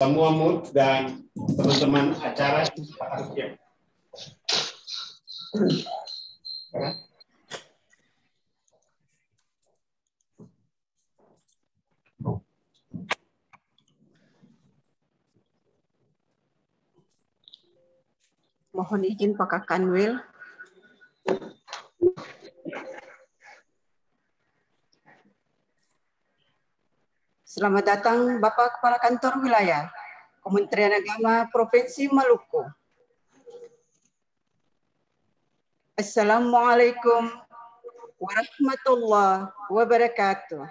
semua mood dan teman-teman acara harus diam. Mohon izin Pak Kanwil. Selamat datang Bapak Kepala Kantor Wilayah Kementerian Agama Provinsi Maluku. Assalamualaikum warahmatullahi wabarakatuh.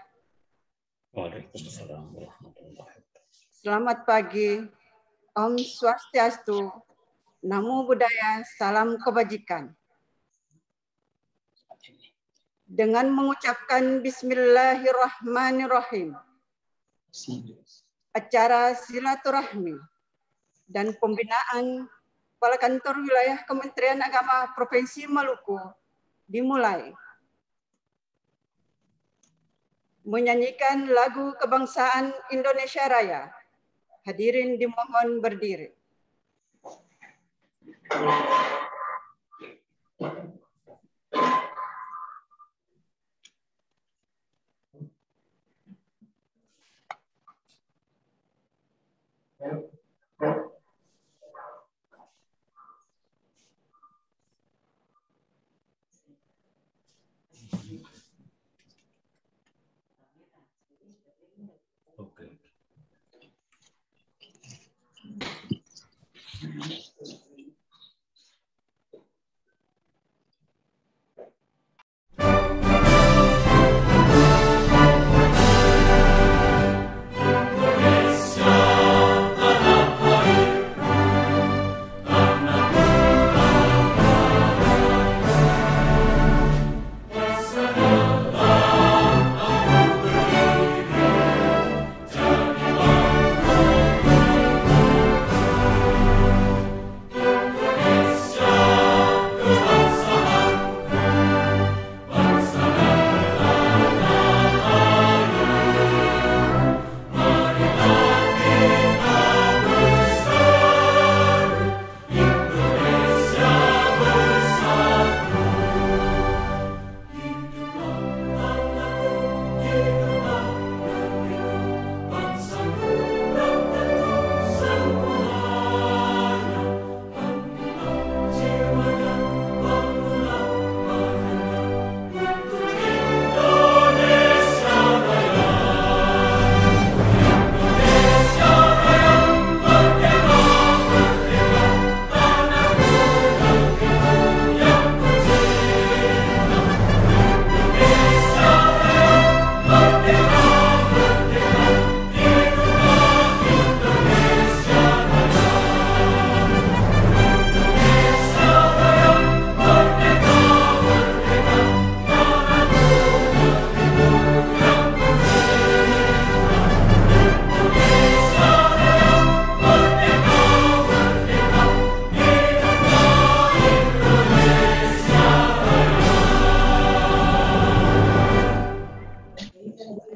Waalaikumsalam warahmatullahi wabarakatuh. Selamat pagi, Om Swastiastu, Namo Buddhaya, salam kebajikan. Dengan mengucapkan Bismillahirrahmanirrahim, acara silaturahmi dan pembinaan Kepala Kantor Wilayah Kementerian Agama Provinsi Maluku dimulai. Menyanyikan lagu kebangsaan Indonesia Raya. Hadirin dimohon berdiri.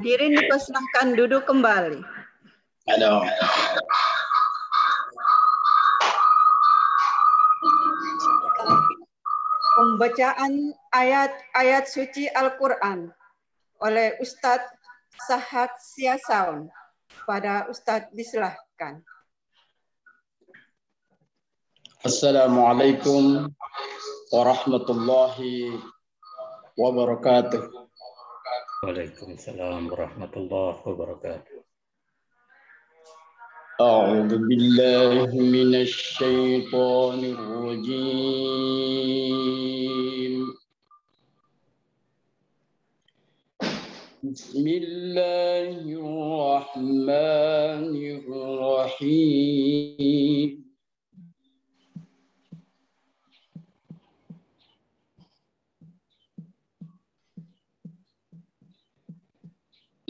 Hadirin dipersilahkan duduk kembali. Halo. Pembacaan ayat-ayat suci Al-Quran oleh Ustadz Sahak Siasaun. Pada Ustadz disilahkan. Assalamualaikum warahmatullahi wabarakatuh. Waalaikumsalam warahmatullahi wabarakatuh. A'udzu billahi minasy syaithanir rajim. Bismillahirrahmanirrahim.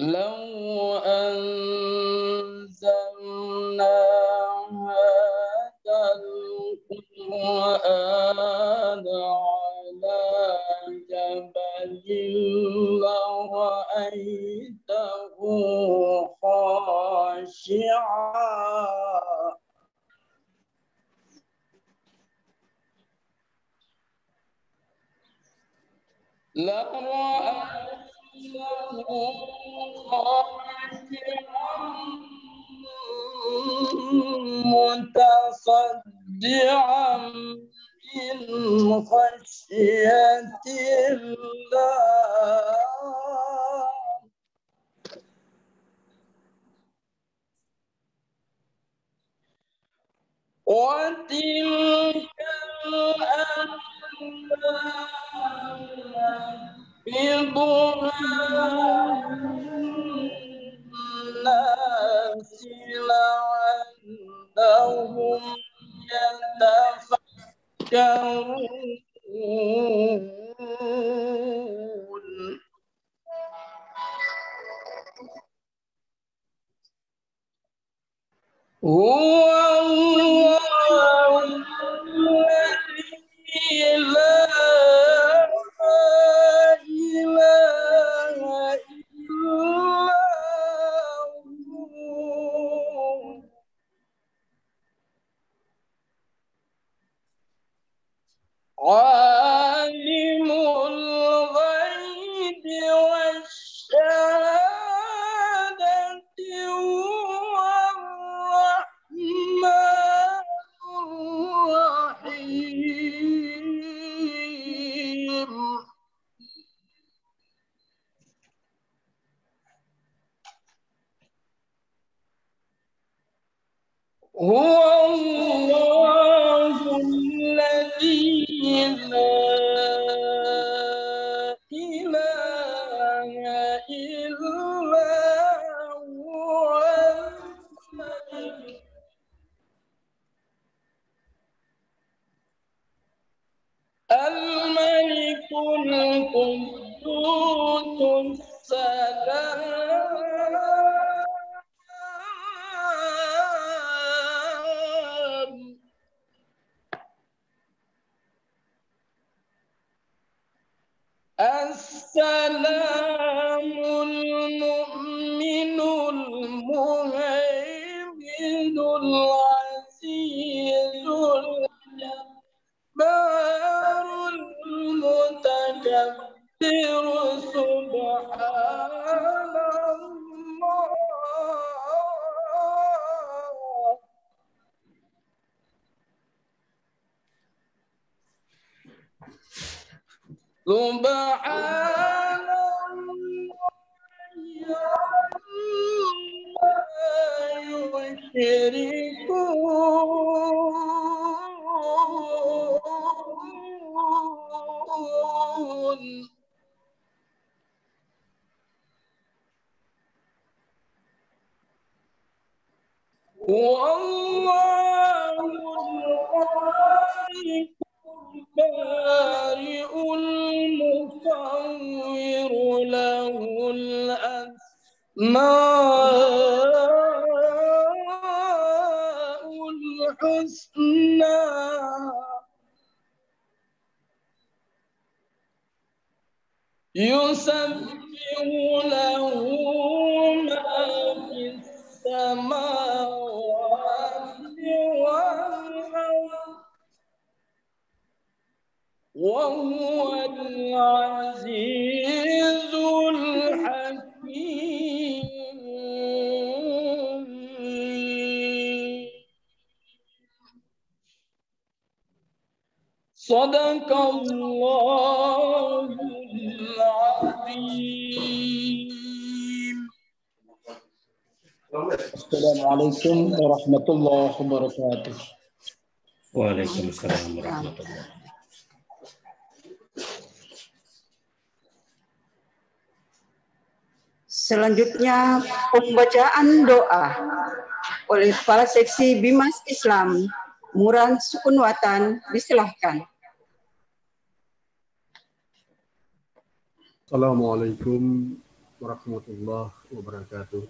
لو أنزلنا هذا القرآن على جبل لرأيته خاشعا لرأيته خاشعا متصدعا من خشية الله وتلك الأيام الناس لعلهم يتفكرون هو الله الذي لا إله إلا هو عالم الغيب والشهادة هو الرحمن الرحيم هو الله الذي لا إله إلا هو الملك القدوس السلام المؤمن المهيمن العزيز الجبار المتكبر سبحان الله سبحان الله يشركون والله الخالق البارئ المصور له الأسماء الحسنى يسبح له ما في السماوات والأرض وهو العزيز الحكيم صدق الله العظيم. Assalamualaikum warahmatullahi wabarakatuh. Waalaikumsalam warahmatullahi wabarakatuh. Selanjutnya pembacaan doa oleh Kepala Seksi Bimas Islam Muran Sukunwatan, disilahkan. Assalamualaikum warahmatullahi wabarakatuh.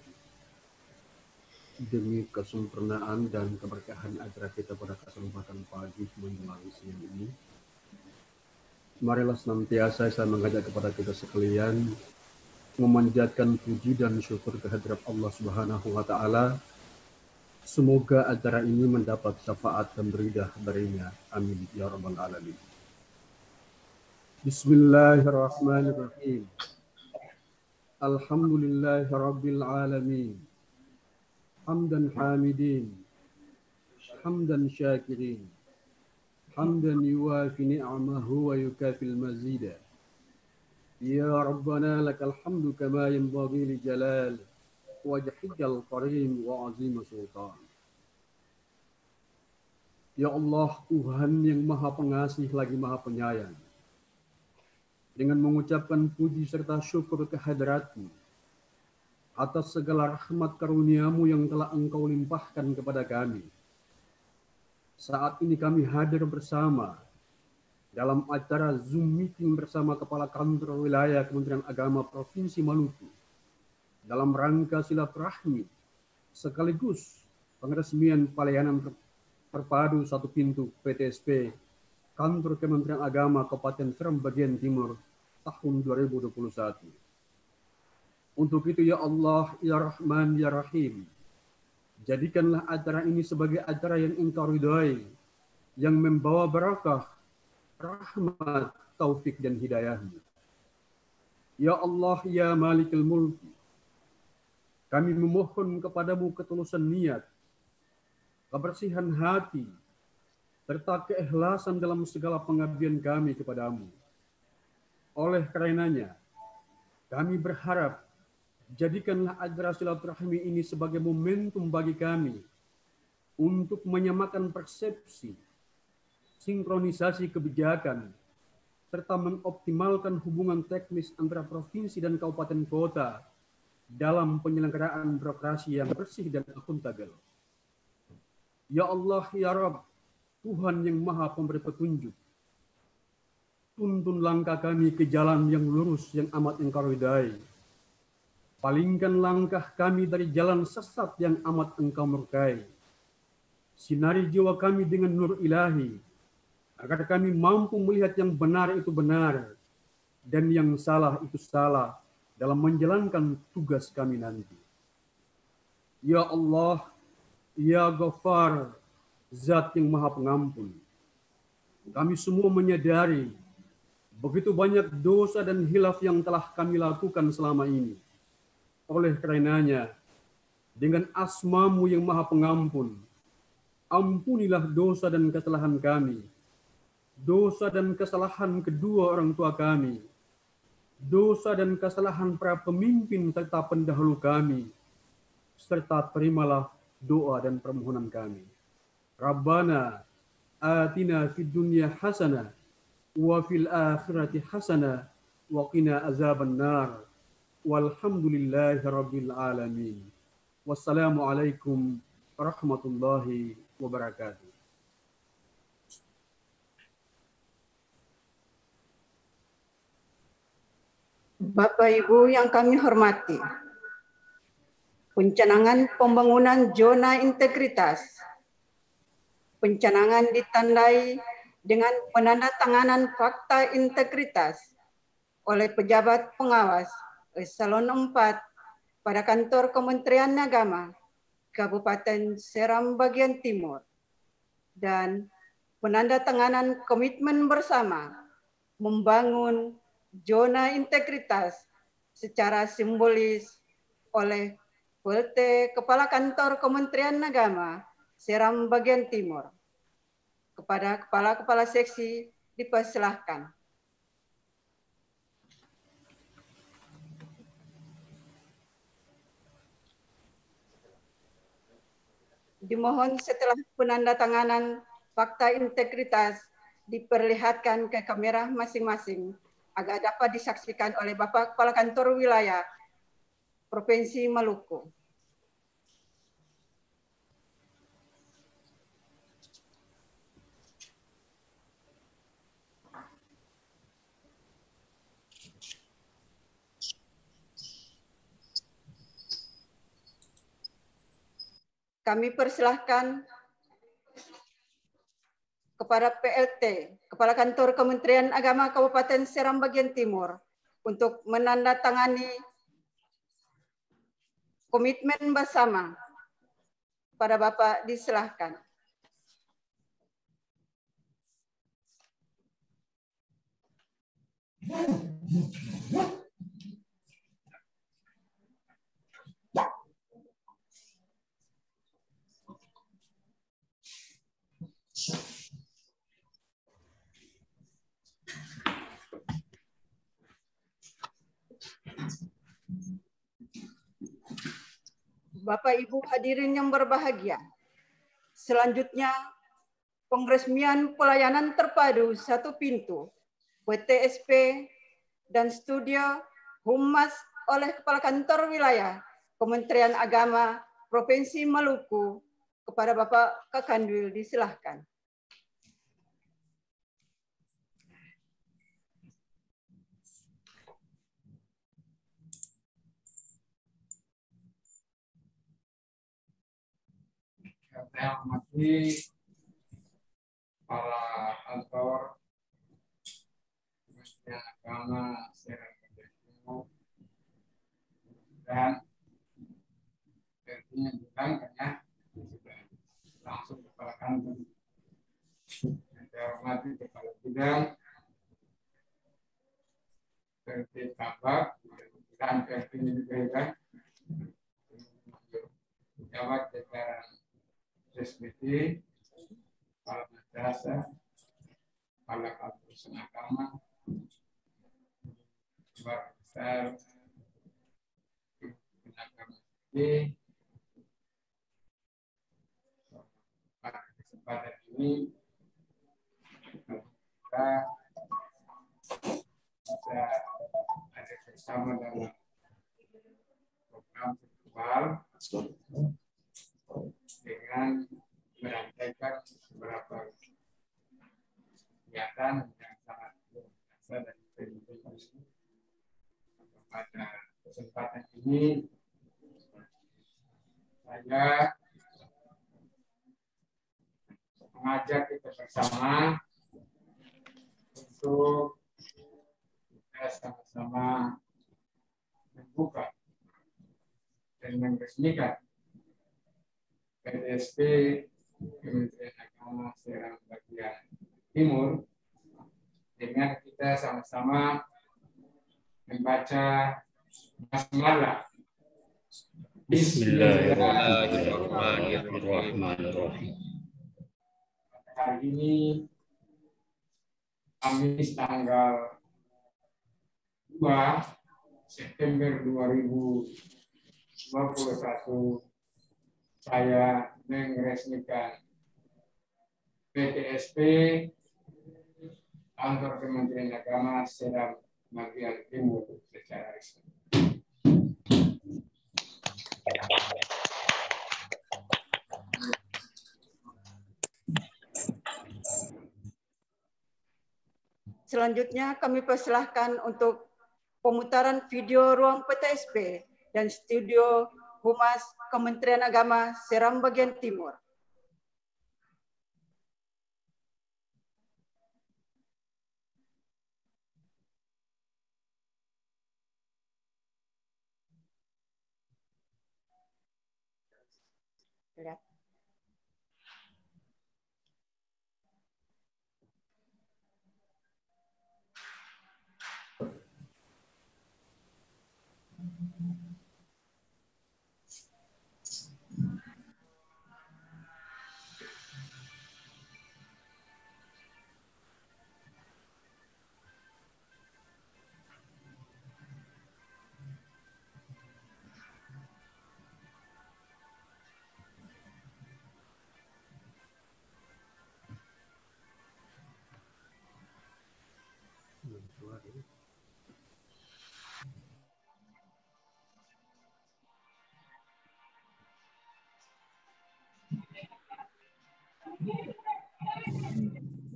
Demi kesempurnaan dan keberkahan acara kita pada kesempatan pagi menjelang siang ini, marilah senantiasa saya mengajak kepada kita sekalian memanjatkan puji dan syukur kehadirat Allah Subhanahu wa Ta'ala. Semoga acara ini mendapat syafaat dan ridha darinya. Amin ya rabbal alamin. Bismillahirrahmanirrahim. Alhamdulillahi rabbil alamin. Hamdan hamidin. Hamdan syakirin. Hamdan yuwafi ni'amahu wa yukafil mazida. Ya Rabbana lakal hamdu kama yanbaghi li jalal wajhikal karim wa azim sultan. Ya Allah, Tuhan yang maha pengasih lagi maha penyayang. Dengan mengucapkan puji serta syukur kehadirat-Mu atas segala rahmat karunia-Mu yang telah Engkau limpahkan kepada kami. Saat ini kami hadir bersama dalam acara Zoom meeting bersama Kepala Kantor Wilayah Kementerian Agama Provinsi Maluku dalam rangka silaturahmi sekaligus penresmian pelayanan terpadu satu pintu PTSP Kantor Kementerian Agama Kabupaten Seram bagian Timur tahun 2021. Untuk itu ya Allah, ya Rahman, ya Rahim, jadikanlah acara ini sebagai acara yang Engkau ridhai, yang membawa barakah, rahmat, taufik dan hidayah-Mu. Ya Allah, ya Malikul Mulki, kami memohon kepadamu ketulusan niat, kebersihan hati, serta keikhlasan dalam segala pengabdian kami kepadamu. Oleh karenanya, kami berharap jadikanlah acara silaturahmi ini sebagai momentum bagi kami untuk menyamakan persepsi, sinkronisasi kebijakan, serta mengoptimalkan hubungan teknis antara provinsi dan kabupaten kota dalam penyelenggaraan birokrasi yang bersih dan akuntabel. Ya Allah, ya Rabb, Tuhan yang maha pemberi petunjuk, tuntun langkah kami ke jalan yang lurus yang amat Engkau ridhai. Palingkan langkah kami dari jalan sesat yang amat Engkau murkai. Sinari jiwa kami dengan nur ilahi, agar kami mampu melihat yang benar itu benar, dan yang salah itu salah dalam menjalankan tugas kami nanti. Ya Allah, ya Ghaffar, Zat yang maha pengampun, kami semua menyadari begitu banyak dosa dan hilaf yang telah kami lakukan selama ini. Oleh karenanya, dengan asma-Mu yang maha pengampun, ampunilah dosa dan kesalahan kami, dosa dan kesalahan kedua orang tua kami, dosa dan kesalahan para pemimpin serta pendahulu kami, serta terimalah doa dan permohonan kami. Rabbana atina fid dunya hasanah wa fil akhirati hasanah wa qina azaban nar. Walhamdulillahi rabbil alamin. Wassalamualaikum warahmatullahi wabarakatuh. Bapak Ibu yang kami hormati, pencanangan pembangunan zona integritas. Pencanangan ditandai dengan penandatanganan fakta integritas oleh pejabat pengawas Eselon 4 pada Kantor Kementerian Agama Kabupaten Seram bagian Timur, dan penandatanganan komitmen bersama membangun zona integritas secara simbolis oleh PLT Kepala Kantor Kementerian Agama Seram bagian Timur. Kepada kepala-kepala seksi dipersilahkan. Dimohon setelah penandatanganan fakta integritas diperlihatkan ke kamera masing-masing agar dapat disaksikan oleh Bapak Kepala Kantor Wilayah Provinsi Maluku. Kami persilahkan kepada PLT, Kepala Kantor Kementerian Agama Kabupaten Seram bagian Timur, untuk menandatangani komitmen bersama. Pada Bapak disilahkan. Bapak Ibu hadirin yang berbahagia, selanjutnya pengresmian pelayanan terpadu satu pintu PTSP dan studio Humas oleh Kepala Kantor Wilayah Kementerian Agama Provinsi Maluku kepada Bapak Kakandwil, disilahkan. Saya hormati para kantor Kementerian Agama Serang Timur dan tentunya bukan karena sudah langsung kepala kantor. Saya hormati kepala bidang tertib tabak dan tertib juga pejabat jajaran SBT, kepala madrasah, kepala kampus agama, besar, tenaga masjid. Pada kesempatan ini kita bisa ada bersama dalam program virtual dengan merangkaikan beberapa kegiatan yang sangat biasa dan penting. Pada kesempatan ini saya mengajak kita bersama untuk kita sama-sama membuka dan meresmikan PTSP Kementerian Agama Serang bagian Timur dengan kita sama-sama membaca basmalah. Bismillahirrahmanirrahim. Hari ini Kamis tanggal 2 September 2021 saya meresmikan PTSP Kantor Kementerian Agama Serang bagian Timur secara resmi. Selanjutnya kami persilahkan untuk pemutaran video ruang PTSP dan studio Humas Kementerian Agama Seram bagian Timur. Lihat.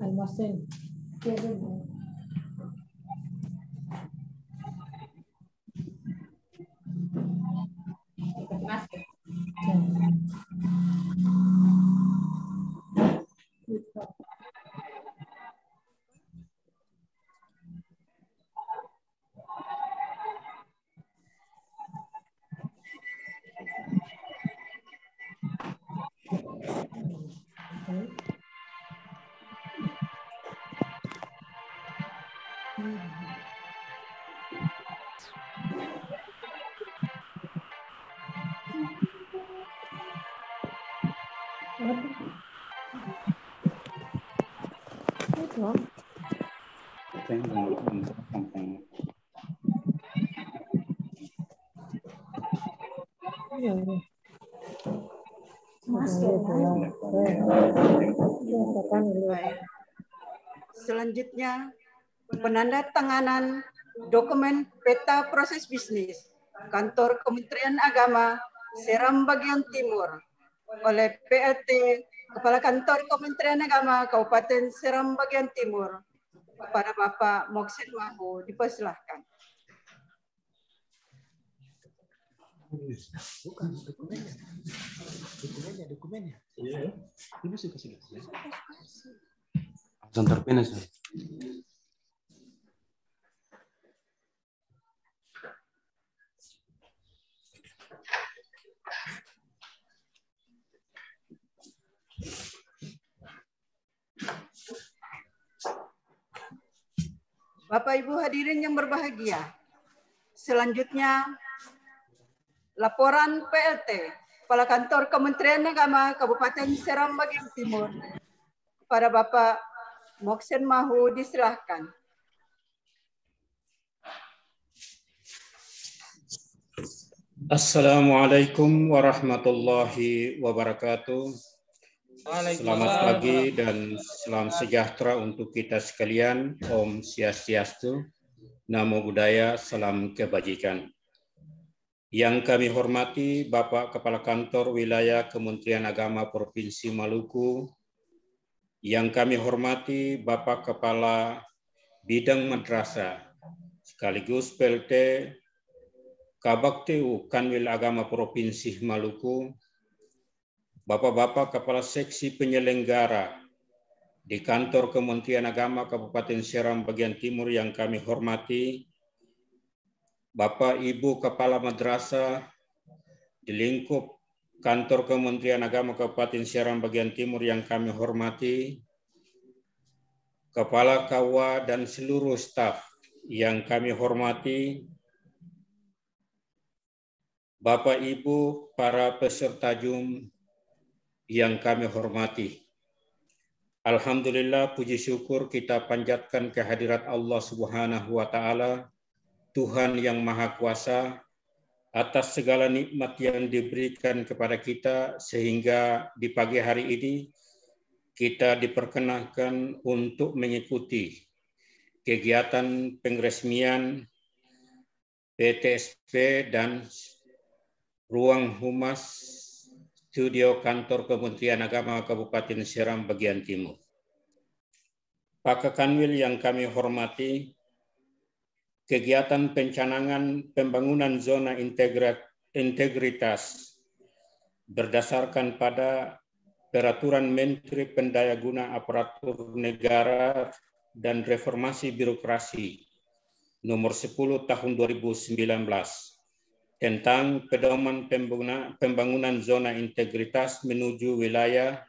Almacén. Baik. Selanjutnya, penandatanganan dokumen peta proses bisnis Kantor Kementerian Agama Seram Bagian Timur oleh PLT Kepala Kantor Kementerian Agama Kabupaten Seram Bagian Timur kepada Bapak Moksin Mahu, dipersilahkan. Bukan dokumennya. Dokumennya. Iya. Ini sudah kasih. Langsung terpilih, Sir. Bapak Ibu hadirin yang berbahagia, selanjutnya laporan PLT Kepala Kantor Kementerian Agama Kabupaten Seram Bagian Timur kepada Bapak Moksin Mahu, disilahkan. Assalamualaikum warahmatullahi wabarakatuh. Selamat pagi dan salam sejahtera untuk kita sekalian. Om Swastiastu, Namo Buddhaya, salam kebajikan. Yang kami hormati Bapak Kepala Kantor Wilayah Kementerian Agama Provinsi Maluku, yang kami hormati Bapak Kepala Bidang Madrasah sekaligus PLT Kabaktiu Kanwil Agama Provinsi Maluku, Bapak-Bapak Kepala Seksi Penyelenggara di Kantor Kementerian Agama Kabupaten Seram Bagian Timur yang kami hormati, Bapak Ibu Kepala Madrasah di lingkup Kantor Kementerian Agama Kabupaten Seram Bagian Timur yang kami hormati, Kepala KAWA dan seluruh staf yang kami hormati, Bapak Ibu para peserta Zoom yang kami hormati. Alhamdulillah, puji syukur kita panjatkan kehadirat Allah Subhanahu wa Ta'ala, Tuhan yang Maha Kuasa, atas segala nikmat yang diberikan kepada kita, sehingga di pagi hari ini kita diperkenankan untuk mengikuti kegiatan pengresmian PTSP dan Ruang Humas Studio Kantor Kementerian Agama Kabupaten Seram Bagian Timur. Pak Kanwil yang kami hormati, kegiatan pencanangan pembangunan zona integritas berdasarkan pada Peraturan Menteri Pendayaguna Aparatur Negara dan Reformasi Birokrasi Nomor 10 Tahun 2019 tentang pedoman pembangunan zona integritas menuju wilayah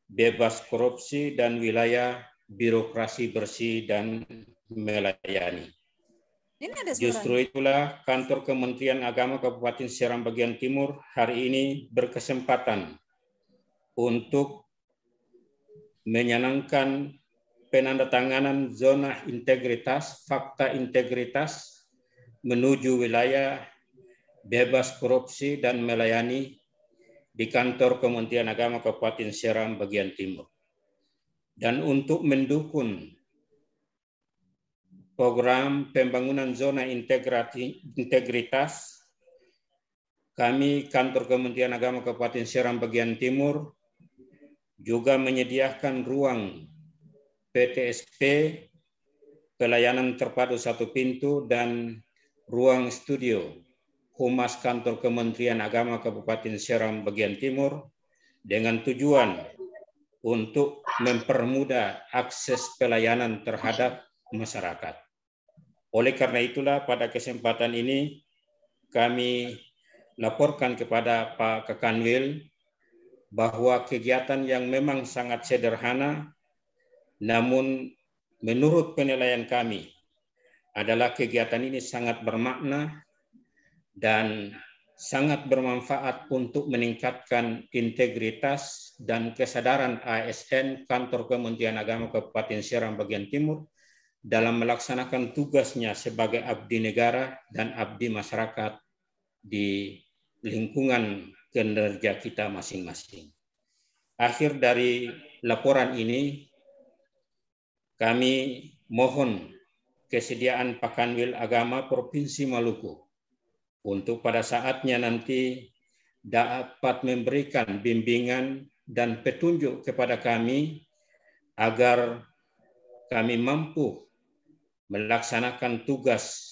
bebas korupsi dan wilayah birokrasi bersih dan melayani. Justru itulah Kantor Kementerian Agama Kabupaten Seram Bagian Timur hari ini berkesempatan untuk menyenangkan penandatanganan zona integritas, fakta integritas menuju wilayah bebas korupsi dan melayani di Kantor Kementerian Agama Kabupaten Seram Bagian Timur. Dan untuk mendukung program pembangunan zona integritas, kami Kantor Kementerian Agama Kabupaten Seram Bagian Timur juga menyediakan ruang PTSP, pelayanan terpadu satu pintu, dan ruang studio Humas Kantor Kementerian Agama Kabupaten Seram Bagian Timur dengan tujuan untuk mempermudah akses pelayanan terhadap masyarakat. Oleh karena itulah pada kesempatan ini kami laporkan kepada Pak Kekanwil bahwa kegiatan yang memang sangat sederhana, namun menurut penilaian kami adalah kegiatan ini sangat bermakna dan sangat bermanfaat untuk meningkatkan integritas dan kesadaran ASN Kantor Kementerian Agama Kabupaten Seram Bagian Timur dalam melaksanakan tugasnya sebagai abdi negara dan abdi masyarakat di lingkungan kinerja kita masing-masing. Akhir dari laporan ini, kami mohon kesediaan Pakanwil Agama Provinsi Maluku untuk pada saatnya nanti dapat memberikan bimbingan dan petunjuk kepada kami agar kami mampu melaksanakan tugas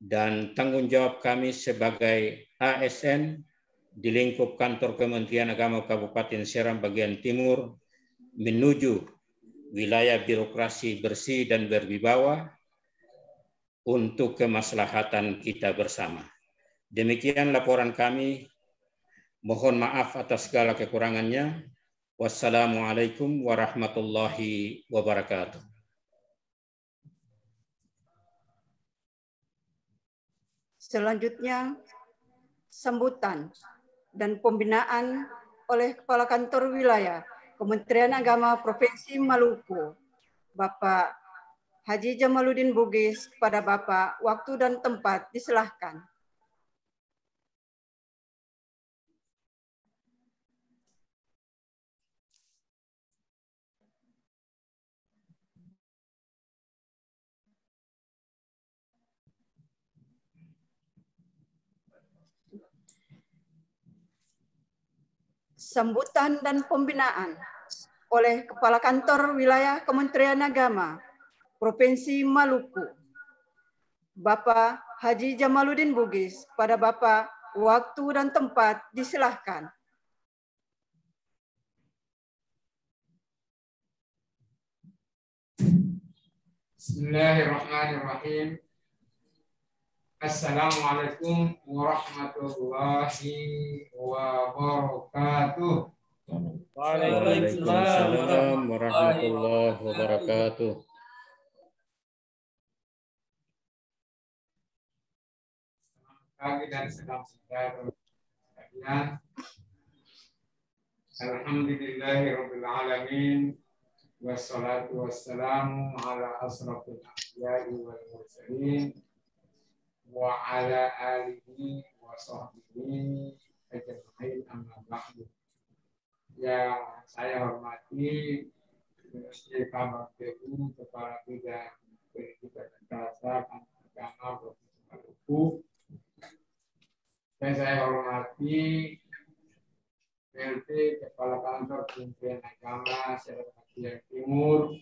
dan tanggung jawab kami sebagai ASN di lingkup Kantor Kementerian Agama Kabupaten Seram Bagian Timur menuju wilayah birokrasi bersih dan berwibawa untuk kemaslahatan kita bersama. Demikian laporan kami. Mohon maaf atas segala kekurangannya. Wassalamualaikum warahmatullahi wabarakatuh. Selanjutnya, sambutan dan pembinaan oleh Kepala Kantor Wilayah Kementerian Agama Provinsi Maluku, Bapak Haji Jamaluddin Bugis. Kepada Bapak, waktu dan tempat disilahkan. Sambutan dan pembinaan oleh Kepala Kantor Wilayah Kementerian Agama Provinsi Maluku, Bapak Haji Jamaluddin Bugis. Pada Bapak, waktu dan tempat disilahkan. Bismillahirrahmanirrahim. Assalamualaikum warahmatullahi wabarakatuh. Waalaikumsalam warahmatullahi wabarakatuh. Pagi dan sedang sejahtera sekalian. Alhamdulillahirabbil alamin. Wassalatu wassalamu ala asrafil anbiya'i wal mursalin wa ala alihi wa sahbihi ajma'in, amma ba'du. Yang saya hormati Menteri KMPU, Kepala Bidang Pendidikan dan Kebudayaan Agama Provinsi Maluku, dan saya hormati PLT Kepala Kantor Kementerian Agama Seram Bagian Timur,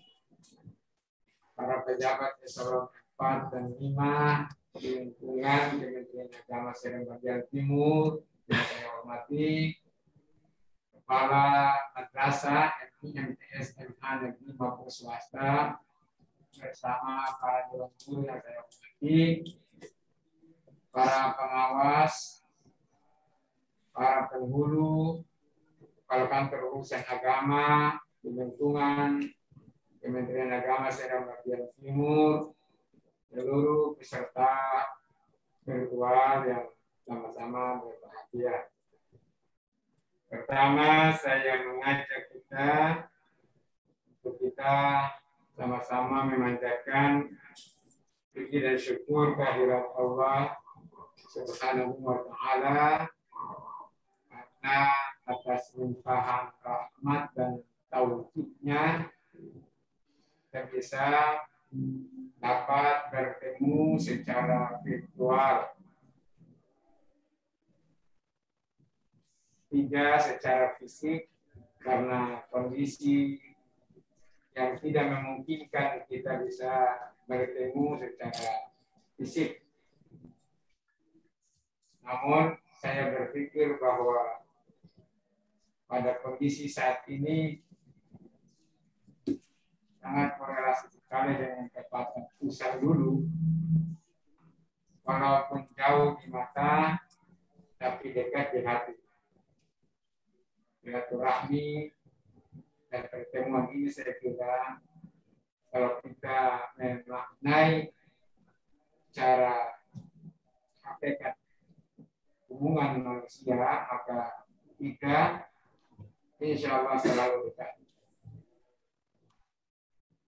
para pejabat eselon 4 dan 5 di lingkungan Kementerian Agama Seram Bagian Timur, yang saya hormati Kepala Madrasah MTS MA Negeri maupun swasta, bersama para dewan guru yang saya hormati, para pengawas, para penghulu, Kepala Kantor Urusan Agama di lingkungan Kementerian Agama Seram Bagian Timur, seluruh peserta virtual yang sama-sama berbahagia. Pertama, saya mengajak kita untuk kita sama-sama memanjatkan puji dan syukur kehadirat Allah Subhanahu wa Ta'ala karena atas limpahan rahmat dan taufiknya kita bisa dapat bertemu secara virtual, tidak secara fisik karena kondisi yang tidak memungkinkan kita bisa bertemu secara fisik. Namun saya berpikir bahwa pada kondisi saat ini sangat korelasi sekali dengan kekuatan usaha dulu, walaupun jauh di mata tapi dekat di hati. Silaturahmi dan pertemuan ini saya kira kalau kita memaknai cara hakikat hubungan manusia, maka kita insya Allah selalu dekat.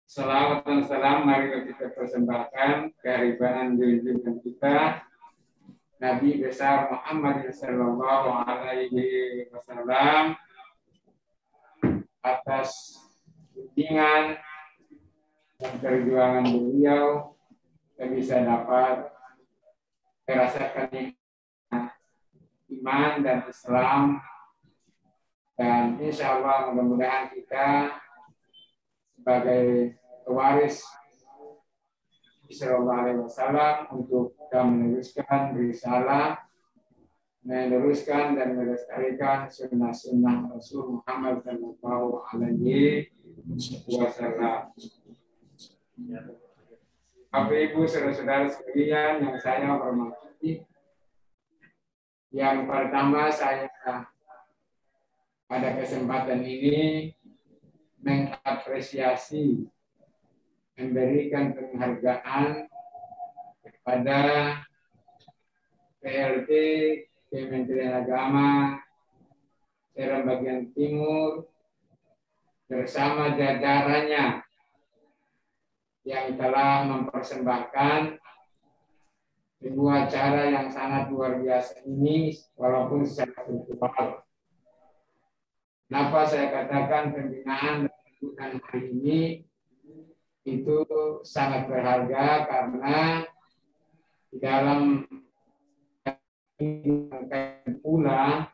Salawat dan salam mari kita persembahkan kehadiran junjungan kita Nabi besar Muhammad sallallahu alaihi wasallam atas bimbingan dan perjuangan beliau kita bisa dapat merasakan iman dan Islam, dan insya Allah mudah-mudahan kita sebagai pewaris Sallallahu Alaihi Wasallam untuk kita meneruskan risalah, meneruskan dan melestarikan sunnah-sunnah Rasul Muhammad Sallallahu Alaihi Wasallam. Bapak Ibu saudara-saudara sekalian yang saya hormati, yang pertama saya pada kesempatan ini mengapresiasi, memberikan penghargaan kepada PLT Kementerian Agama Seram Bagian Timur bersama jajarannya yang telah mempersembahkan sebuah acara yang sangat luar biasa ini walaupun secara virtual. Kenapa saya katakan pembinaan dan hari ini itu sangat berharga, karena di dalam pula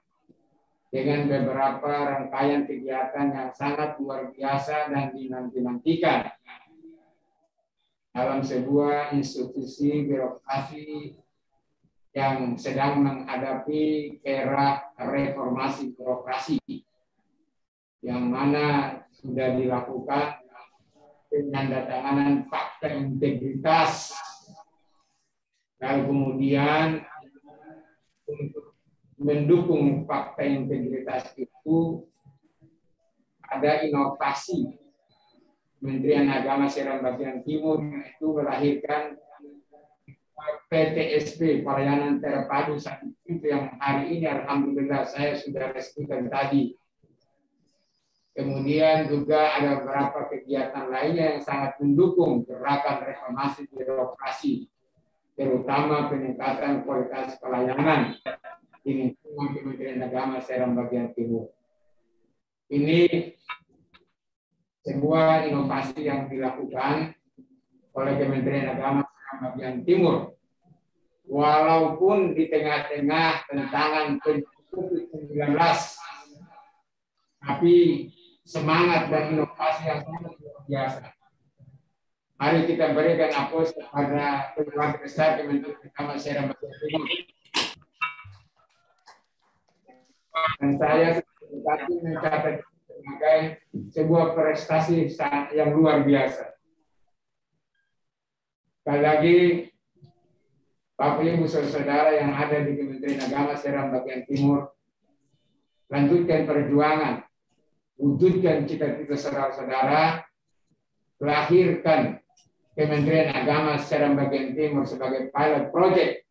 dengan beberapa rangkaian kegiatan yang sangat luar biasa dan dinanti-nantikan dalam sebuah institusi birokrasi yang sedang menghadapi era reformasi birokrasi, yang mana sudah dilakukan penandatanganan fakta integritas, lalu kemudian untuk mendukung fakta integritas itu ada inovasi Kementerian Agama Seram Bagian Timur, itu melahirkan PTSP, Pelayanan Terpadu Sakit itu yang hari ini alhamdulillah saya sudah resmikan tadi. Kemudian juga ada beberapa kegiatan lainnya yang sangat mendukung gerakan reformasi birokrasi, terutama peningkatan kualitas pelayanan di lingkungan Kementerian Agama Seram Bagian Timur. Ini sebuah inovasi yang dilakukan oleh Kementerian Agama Seram Bagian Timur. Walaupun di tengah-tengah tentangan COVID-19, tapi semangat dan inovasi yang sangat luar biasa. Mari kita berikan aplaus kepada keluarga besar Kementerian Agama Seram Bagian Timur. Dan saya mencatat sebagai sebuah prestasi yang luar biasa. Sekali lagi, Bapak Ibu saudara yang ada di Kementerian Agama Seram Bagian Timur, lanjutkan perjuangan, wujudkan cita-cita saudara-saudara, lahirkan Kementerian Agama Seram Bagian Timur sebagai pilot project,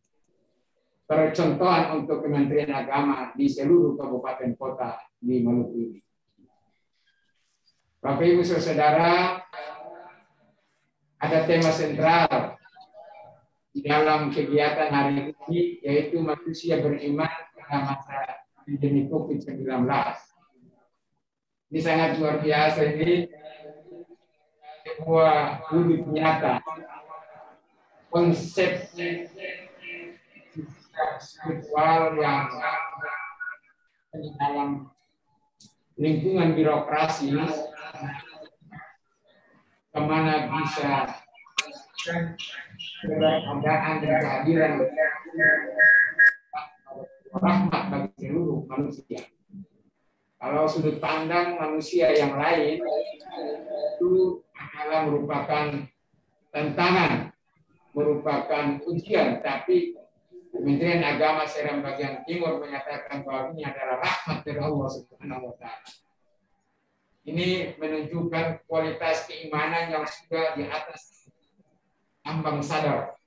percontohan untuk Kementerian Agama di seluruh kabupaten kota di Maluku ini. Bapak Ibu saudara, ada tema sentral di dalam kegiatan hari ini, yaitu manusia beriman pada masa pandemi COVID-19. Ini sangat luar biasa, ini sebuah wujud nyata konsep spiritual yang di dalam lingkungan birokrasi kemana bisa keberadaan dan kehadiran rahmat bagi seluruh manusia. Kalau sudut pandang manusia yang lain itu adalah merupakan tantangan, merupakan ujian, tapi Kementerian Agama Seram Bagian Timur menyatakan bahwa ini adalah rahmat dari Allah Subhanahu wa Ta'ala. Ini menunjukkan kualitas keimanan yang sudah di atas ambang sadar.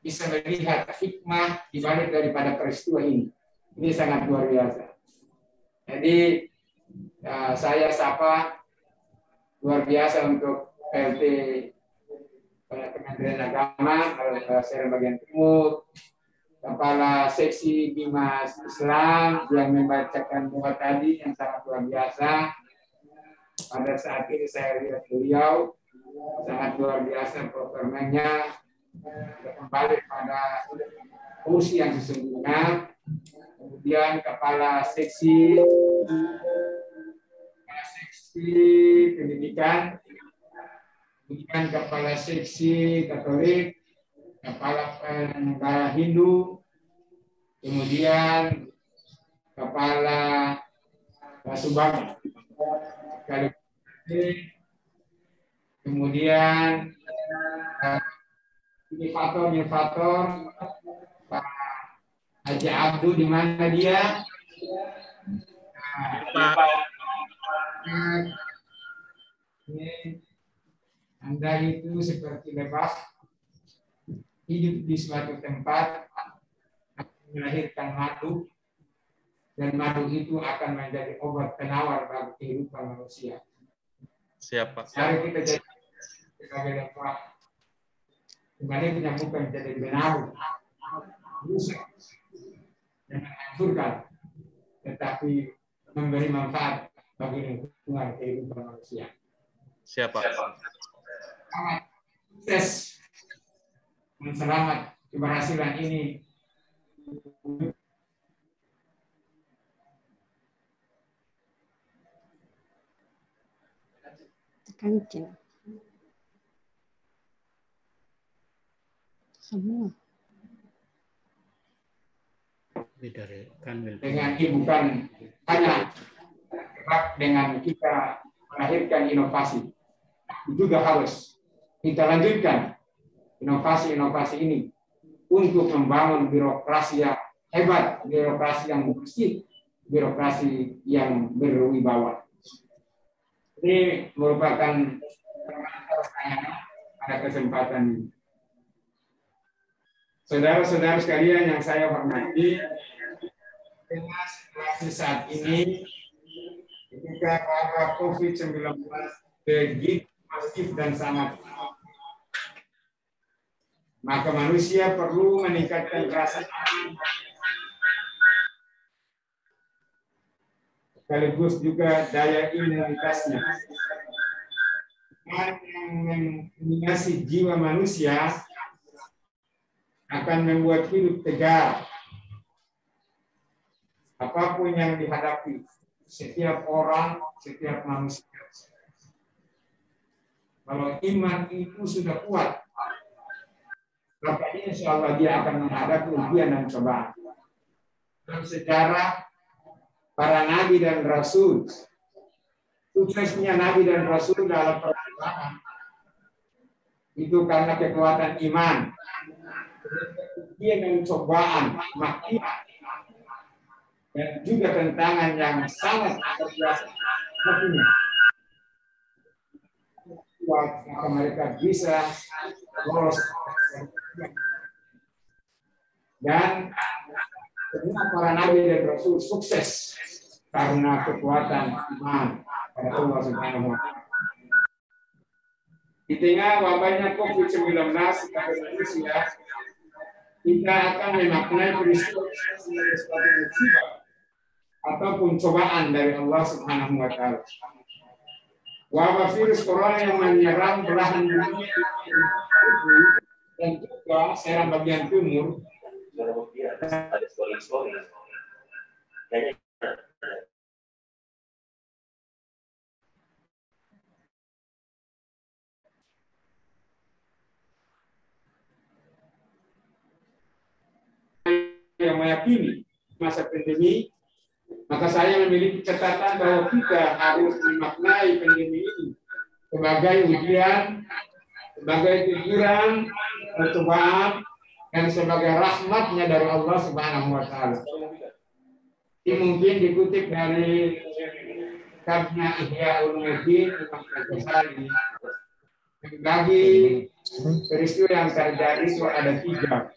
bisa melihat hikmah di balik daripada peristiwa ini. Ini sangat luar biasa. Jadi saya sapa luar biasa untuk PLT Kementerian Agama Serang bagian Timur, Kepala Seksi Bimas Islam yang membacakan doa tadi yang sangat luar biasa. Pada saat ini saya lihat beliau sangat luar biasa performanya, kembali pada fungsi yang sesungguhnya. Kemudian Kepala Seksi Pendidikan, kemudian Kepala Seksi Katolik, Kepala Penyelenggara Hindu, kemudian Kepala Subang, kemudian Innovator Pak Haji Abdul, di mana dia? Anda itu seperti bebas hidup di suatu tempat melahirkan madu, dan madu itu akan menjadi obat penawar bagi kehidupan manusia. Siapa? Mari kita jadi sebagai dakwah, sebaliknya bukan jadi benar, rusak, jangan hancurkan, tetapi memberi manfaat bagi lingkungan kehidupan manusia. Siapa? Sukses dan selamat keberhasilan ini. Kancing. Semua. Dengan bukan hanya dengan kita melahirkan inovasi, juga harus kita lanjutkan inovasi-inovasi ini untuk membangun birokrasi yang hebat, birokrasi yang bersih, birokrasi yang berwibawa. Ini merupakan pertanyaan pada kesempatan ini. Saudara-saudara sekalian yang saya hormati, dengan situasi saat ini, ketika wabah COVID-19 begitu masif dan sangat, maka manusia perlu meningkatkan rasa aman, sekaligus juga daya imunitasnya. Dan yang mendominasi jiwa manusia akan membuat hidup tegar. Apapun yang dihadapi, setiap orang, setiap manusia. Kalau iman itu sudah kuat, maka insya Allah dia akan menghadapi ujian dan cobaan. Dan sejarah para nabi dan rasul, suksesnya nabi dan rasul dalam perjuangan itu karena kekuatan iman. Ujian dan cobaan, makian, dan juga tantangan yang sangat terbiasa. Maka mereka bisa lolos. Dan semua para nabi dan rasul sukses karena kekuatan iman pada Allah Subhanahu wa Ta'ala. Di tengah wabahnya COVID-19 pada manusia, kita akan memaknai peristiwa sebagai suatu musibah ataupun cobaan dari Allah Subhanahu wa Ta'ala. Wabah virus corona yang menyerang belahan dunia dan juga Serang bagian timur yang meyakini masa pandemi, maka saya memiliki catatan bahwa kita harus memaknai pandemi ini sebagai ujian, sebagai teguran, percobaan, dan sebagai rahmatnya dari Allah Subhanahu wa Ta'ala. Ini mungkin dikutip dari kitabnya Ihya Ulumuddin Imam Ghazali. Bagi peristiwa yang terjadi itu ada 3.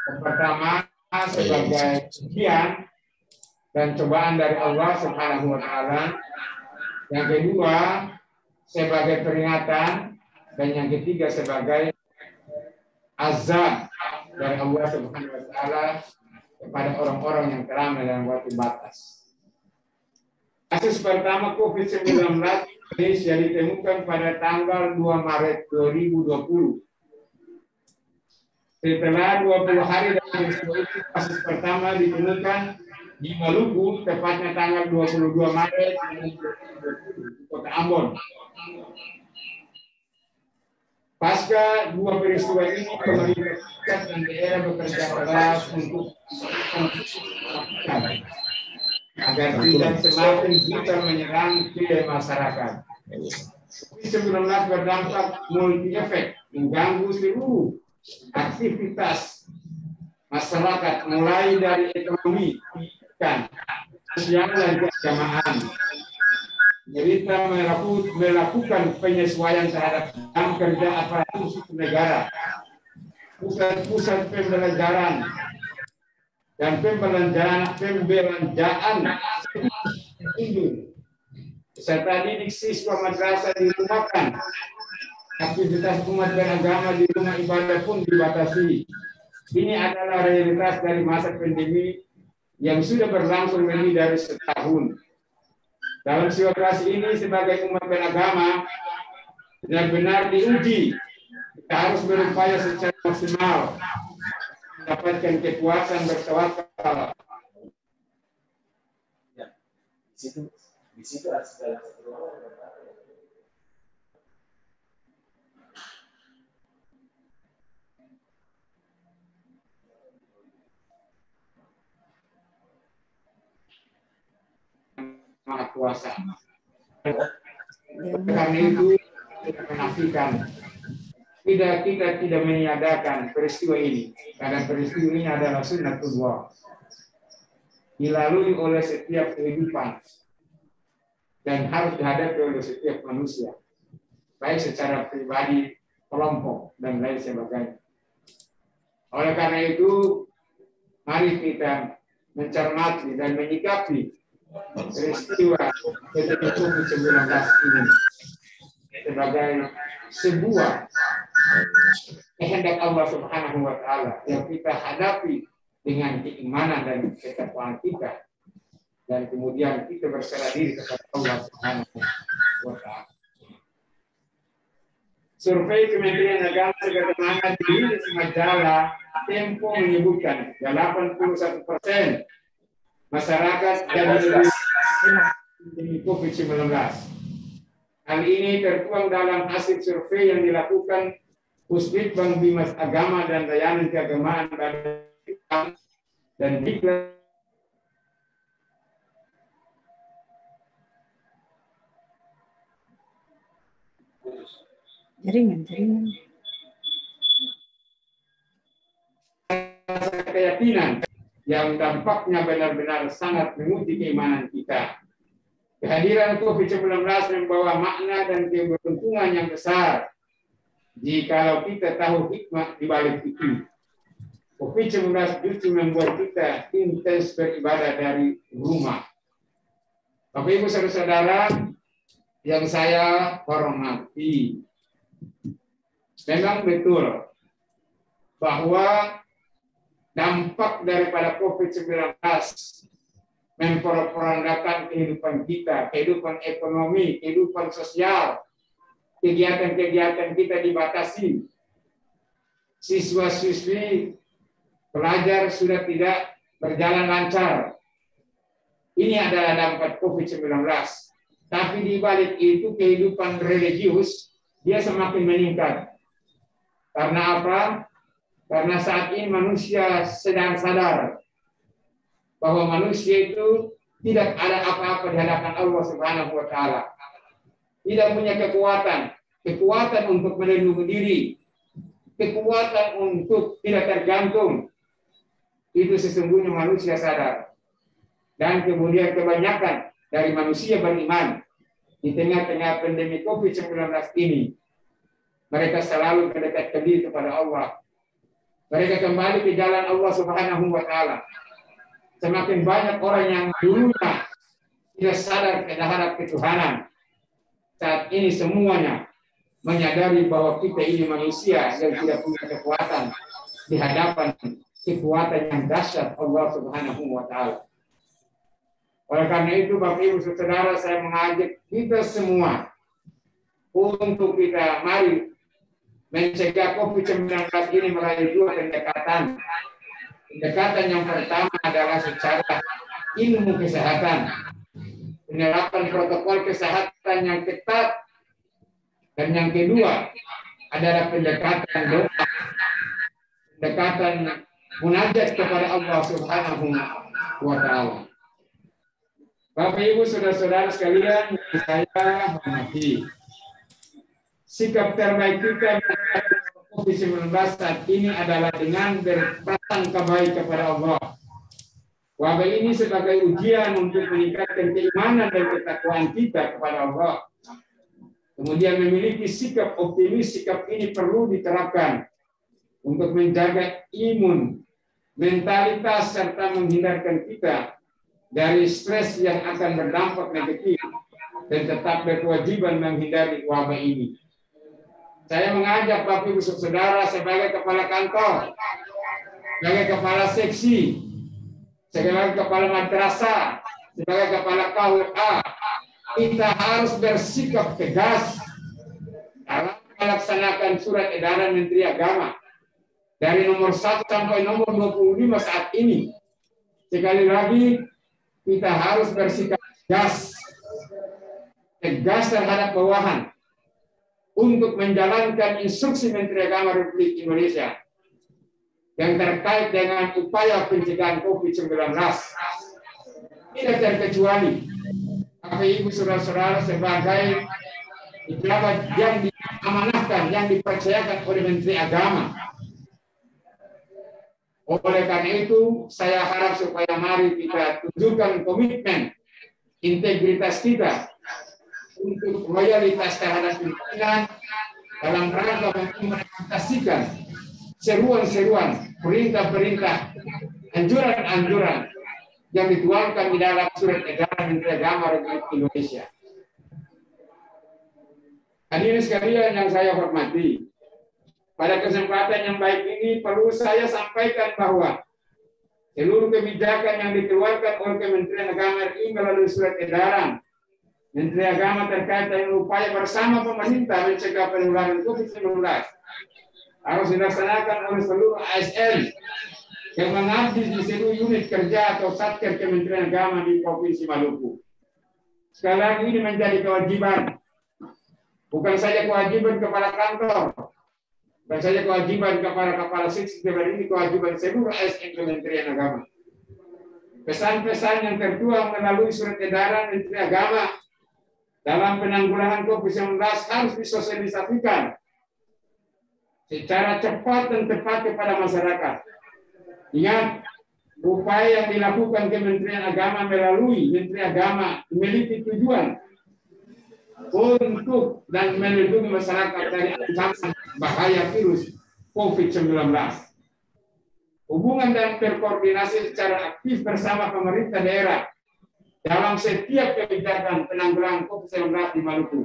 Yang pertama sebagai ujian dan cobaan dari Allah Subhanahu wa taala. Yang kedua sebagai peringatan, dan yang ketiga sebagai azab dari Allah Subhanahu wa taala kepada orang-orang yang telah melewati batas. Kasus pertama COVID-19 Indonesia ditemukan pada tanggal 2 Maret 2020. Setelah 20 hari dari peristiwa itu, kasus pertama ditemukan di Maluku, tepatnya tanggal 22 Maret 2020 di Kota Ambon. Pasca 2 peristiwa ini, pemerintah pusat dan daerah bekerja keras untuk agar tidak semakin brutal menyerang ke masyarakat. COVID-19 berdampak multi efek, mengganggu seluruh aktivitas masyarakat, mulai dari ekonomi, pendidikan, sosial dan keagamaan. Pemerintah melakukan penyesuaian terhadap jam kerja aparatur sipil negara, pusat-pusat pembelajaran dan pembelanjaan serta didik siswa madrasah dirumahkan. Aktivitas umat beragama di rumah ibadah pun dibatasi. Ini adalah realitas dari masa pandemi yang sudah berlangsung lebih dari setahun. Dalam situasi ini sebagai umat beragama benar-benar diuji. Kita harus berupaya secara maksimal mendapatkan kekuatan bertawakal. Di situ ada segala Maha Kuasa. Karena itu kita menafikan, kita tidak meniadakan peristiwa ini, karena peristiwa ini adalah sunnatullah, dilalui oleh setiap kehidupan dan harus dihadapi oleh setiap manusia, baik secara pribadi, kelompok, dan lain sebagainya. Oleh karena itu, mari kita mencermati dan menyikapi peristiwa COVID-19 ini sebagai sebuah kehendak Allah Subhanahu wa taala yang kita hadapi dengan keimanan dan ketakwaan kita, dan kemudian kita berserah diri kepada Allah Subhanahu wa taala. Survei Kementerian Agama sebagaimana dirilis majalah Tempo menyebutkan 81% masyarakat dari COVID-19. Hal ini tertuang dalam hasil survei yang dilakukan Puslitbang Bimas Agama dan Layanan Keagamaan dan Diklat jaringan. Keyakinan yang dampaknya benar-benar sangat menguji keimanan kita. Kehadiran COVID-19 membawa makna dan keberuntungan yang besar jikalau kita tahu hikmah di balik itu. COVID-19 justru membuat kita intens beribadah dari rumah. Bapak Ibu saudara-saudara yang saya hormati, memang betul bahwa dampak daripada COVID-19 memporak-porandakan kehidupan kita, kehidupan ekonomi, kehidupan sosial, kegiatan-kegiatan kita dibatasi. Siswa-siswi, pelajar sudah tidak berjalan lancar. Ini adalah dampak COVID-19. Tapi di balik itu kehidupan religius dia semakin meningkat. Karena apa? Karena saat ini manusia sedang sadar bahwa manusia itu tidak ada apa-apa di hadapan Allah Subhanahu wa taala. Tidak punya kekuatan untuk melindungi diri, kekuatan untuk tidak tergantung. Itu sesungguhnya manusia sadar. Dan kemudian kebanyakan dari manusia beriman di tengah-tengah pandemi COVID-19 ini Mereka selalu mendekatkan diri kepada Allah. Mereka kembali ke jalan Allah Subhanahu wa Ta'ala. Semakin banyak orang yang dulunya tidak sadar terhadap ketuhanan, saat ini semuanya menyadari bahwa kita ini manusia yang tidak punya kekuatan di hadapan kekuatan yang dahsyat Allah Subhanahu wa Ta'ala. Oleh karena itu, Bapak Ibu Saudara, saya mengajak kita semua untuk kita mari mencegah COVID-19 ini melalui dua pendekatan. Pendekatan yang pertama adalah secara ilmu kesehatan, penerapan protokol kesehatan yang ketat, dan yang kedua adalah pendekatan doa, pendekatan munajat kepada Allah Subhanahu wa Ta'ala. Bapak Ibu Saudara-saudara sekalian, saya hormati, sikap terbaik kita menghadapi COVID-19 saat ini adalah dengan berprasangka baik kepada Allah. Wabah ini sebagai ujian untuk meningkatkan keimanan dan ketakwaan kita kepada Allah. Kemudian memiliki sikap optimis, sikap ini perlu diterapkan untuk menjaga imun, mentalitas, serta menghindarkan kita dari stres yang akan berdampak negatif dan tetap berkewajiban menghindari wabah ini. Saya mengajak Bapak Ibu Saudara sebagai kepala kantor, sebagai kepala seksi, sebagai kepala madrasah, sebagai kepala KUA, kita harus bersikap tegas dalam melaksanakan surat edaran Menteri Agama dari nomor 1 sampai nomor 25 saat ini. Sekali lagi, kita harus bersikap tegas terhadap bawahan untuk menjalankan instruksi Menteri Agama Republik Indonesia yang terkait dengan upaya pencegahan COVID-19. Tidak terkecuali Bapak Ibu Saudara-saudara sebagai pejabat yang diamanahkan, yang dipercayakan oleh Menteri Agama. Oleh karena itu, saya harap supaya mari kita tunjukkan komitmen, integritas kita untuk loyalitas terhadap pimpinan dalam rangka mengimplementasikan seruan-seruan, perintah-perintah, anjuran-anjuran yang dituangkan di dalam surat edaran Menteri Agama Republik Indonesia. Hadirin sekalian yang saya hormati, pada kesempatan yang baik ini perlu saya sampaikan bahwa seluruh kebijakan yang dikeluarkan oleh Kementerian Agama RI melalui surat edaran Menteri Agama terkait dengan upaya bersama pemerintah mencegah penularan COVID-19 harus dilaksanakan oleh seluruh ASN yang mengabdi di seluruh unit kerja atau satker Kementerian Agama di Provinsi Maluku. Sekali lagi ini menjadi kewajiban, bukan saja kewajiban kepala kantor, bukan saja kewajiban kepada kepala seksi, ini kewajiban seluruh ASN Kementerian Agama. Pesan-pesan yang tertuang melalui surat edaran Menteri Agama dalam penanggulangan COVID-19 harus disosialisasikan secara cepat dan tepat kepada masyarakat. Ingat, upaya yang dilakukan Kementerian Agama melalui Menteri Agama memiliki tujuan untuk dan melindungi masyarakat dari ancaman bahaya virus COVID-19. Hubungan dan berkoordinasi secara aktif bersama pemerintah daerah dalam setiap kebijakan penanggulangan COVID-19 di Maluku.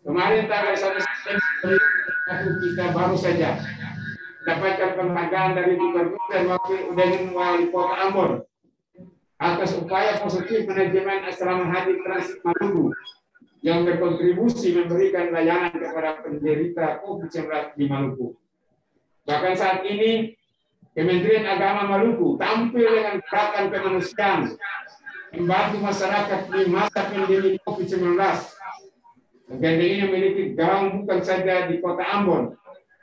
Kemarin tanggal 1 September kita baru saja mendapatkan penghargaan dari Gubernur dan Wali Kota Ambon atas upaya positif manajemen asrama haji transit Maluku yang berkontribusi memberikan layanan kepada penderita COVID-19 di Maluku. Bahkan saat ini, Kementerian Agama Maluku tampil dengan gerakan kemanusiaan membantu masyarakat di masa pandemi COVID-19. Agenda ini memiliki gaung bukan saja di Kota Ambon,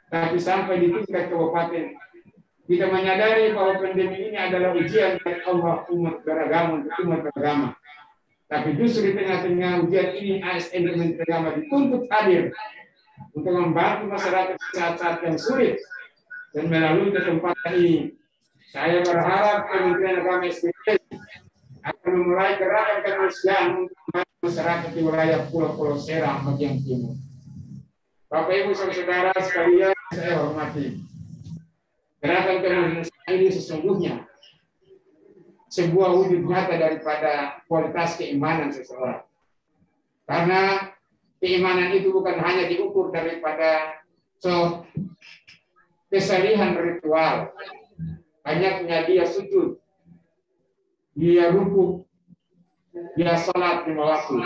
tapi sampai di tingkat kabupaten. Kita menyadari bahwa pandemi ini adalah ujian dari Allah umat beragama untuk umat beragama. Tapi justru di tengah-tengah ujian ini, ASN Kementerian Agama dituntut hadir untuk membantu masyarakat saat-saat yang sulit. Dan melalui kesempatan ini, saya berharap Kementerian Agama SBY akan memulai gerakan kemanusiaan untuk masyarakat di wilayah Pulau Serang bagian timur. Bapak Ibu saudara sekalian saya hormati. Gerakan kemanusiaan ini sesungguhnya sebuah wujud nyata daripada kualitas keimanan seseorang. Karena keimanan itu bukan hanya diukur daripada kesalihan ritual, banyaknya dia sujud, dia rukuk, dia sholat 5 waktu.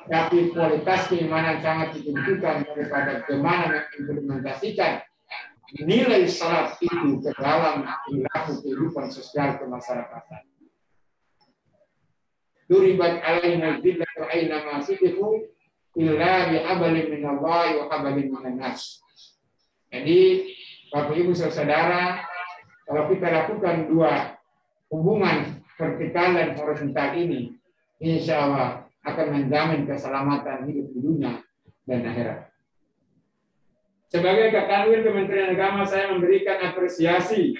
Tapi kualitas keimanan sangat ditentukan daripada bagaimana mengimplementasikan nilai sholat itu ke dalam perilaku kehidupan sosial kemasyarakatan. Duribat alaina dzillatu aina ma sidifu illa bi hablin minallahi wa hablin minan nas. Jadi Bapak Ibu saudara, kalau kita lakukan dua hubungan vertikal dan horizontal ini, insya Allah akan menjamin keselamatan hidup di dunia dan akhirat. Sebagai Kakanwil Kementerian Agama, saya memberikan apresiasi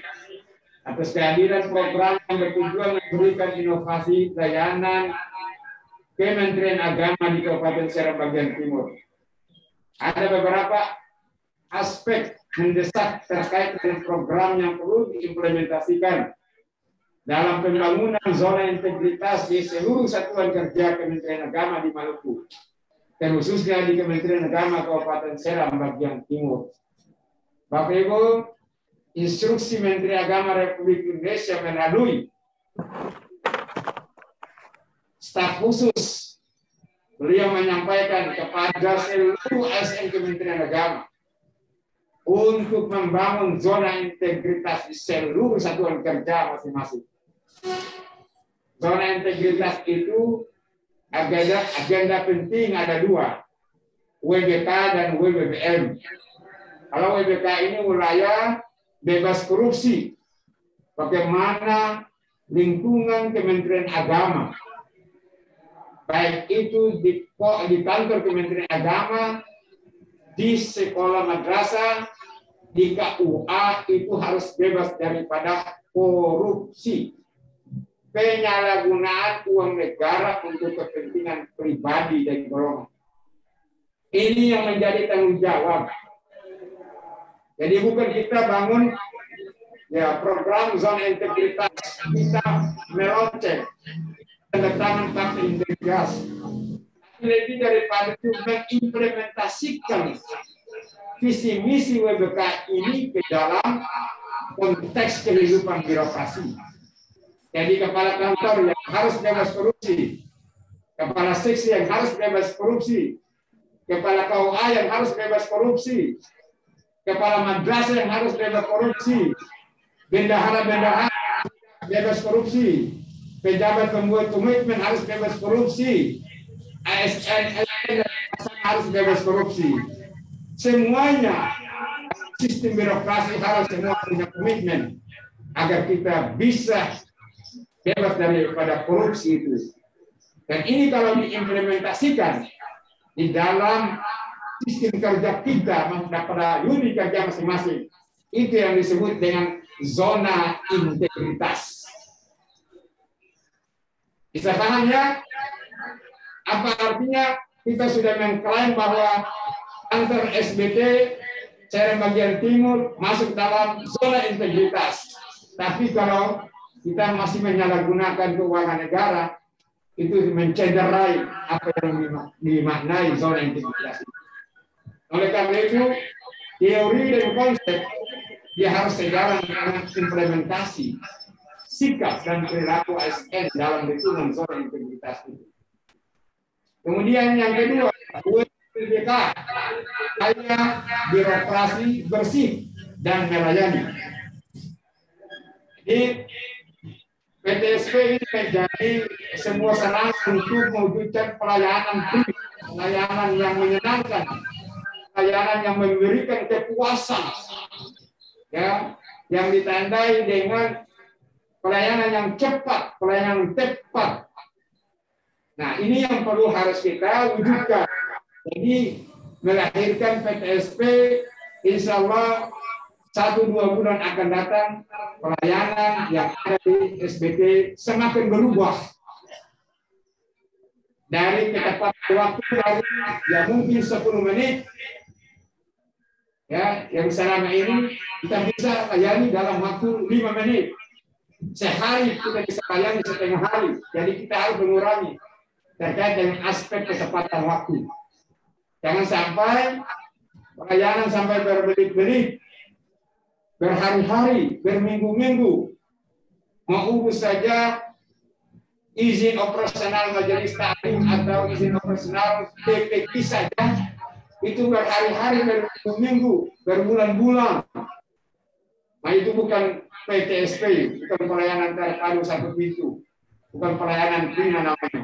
atas kehadiran program yang bertujuan memberikan inovasi layanan Kementerian Agama di Kabupaten Serang bagian Timur. Ada beberapa aspek mendesak terkait dengan program yang perlu diimplementasikan dalam pembangunan zona integritas di seluruh satuan kerja Kementerian Agama di Maluku, terkhususnya di Kementerian Agama Kabupaten Serang bagian Timur. Bapak Ibu, instruksi Menteri Agama Republik Indonesia melalui staf khusus, beliau menyampaikan kepada seluruh ASN Kementerian Agama untuk membangun zona integritas di seluruh satuan kerja masing-masing. Zona integritas itu agenda penting ada 2, WBK dan WBBM. Kalau WBK ini wilayah bebas korupsi, bagaimana lingkungan Kementerian Agama, baik itu di kantor Kementerian Agama, di sekolah madrasah, di KUA itu harus bebas daripada korupsi, penyalahgunaan uang negara untuk kepentingan pribadi dan golongan. Ini yang menjadi tanggung jawab. Jadi bukan kita bangun ya program zona integritas, kita melonceng tanda tangan fakta integritas. Lebih daripada itu mengimplementasikan visi misi WBK ini ke dalam konteks kehidupan birokrasi. Jadi kepala kantor yang harus bebas korupsi, kepala seksi yang harus bebas korupsi, kepala KUA yang harus bebas korupsi, kepala madrasah yang harus bebas korupsi, bendahara-bendahara bebas korupsi, pejabat pembuat komitmen harus bebas korupsi, ASN harus bebas korupsi. Semuanya sistem birokrasi harus semua punya komitmen agar kita bisa bebas daripada korupsi itu. Dan ini kalau diimplementasikan di dalam sistem kerja kita pada unit kerja masing-masing, itu yang disebut dengan zona integritas. Bisa paham ya? Apa artinya? Kita sudah mengklaim bahwa kantor SBT Serang bagian Timur masuk dalam zona integritas. Tapi kalau kita masih menyalahgunakan keuangan negara, itu mencederai apa yang dimaknai zona integritas. Oleh karena itu, teori dan konsep dia harus sejalan dengan implementasi sikap dan perilaku ASN dalam lingkungan zona integritas itu. Kemudian yang kedua, WBK hanya birokrasi bersih dan melayani. Jadi PTSP ini menjadi sebuah sarana untuk mewujudkan pelayanan yang menyenangkan, pelayanan yang memberikan kepuasan, ya, yang ditandai dengan pelayanan yang cepat, pelayanan tepat. Nah, ini yang perlu harus kita wujudkan. Jadi melahirkan PTSP, insya Allah 1-2 bulan akan datang pelayanan yang ada di SBT semakin berubah dari ketepatan waktu dari ya mungkin 10 menit Ya, yang selama ini kita bisa layani dalam waktu 5 menit. Sehari kita bisa layani setengah hari. Jadi kita harus mengurangi terkait dengan aspek ketepatan waktu. Jangan sampai pelayanan sampai berbelit-belit, berhari-hari, berminggu-minggu. Mau urus saja izin operasional majelis taklim atau izin operasional PPK saja, itu berhari-hari, berminggu, berbulan-bulan. Nah itu bukan PTSP, bukan pelayanan terpadu satu pintu, bukan pelayanan prima namanya.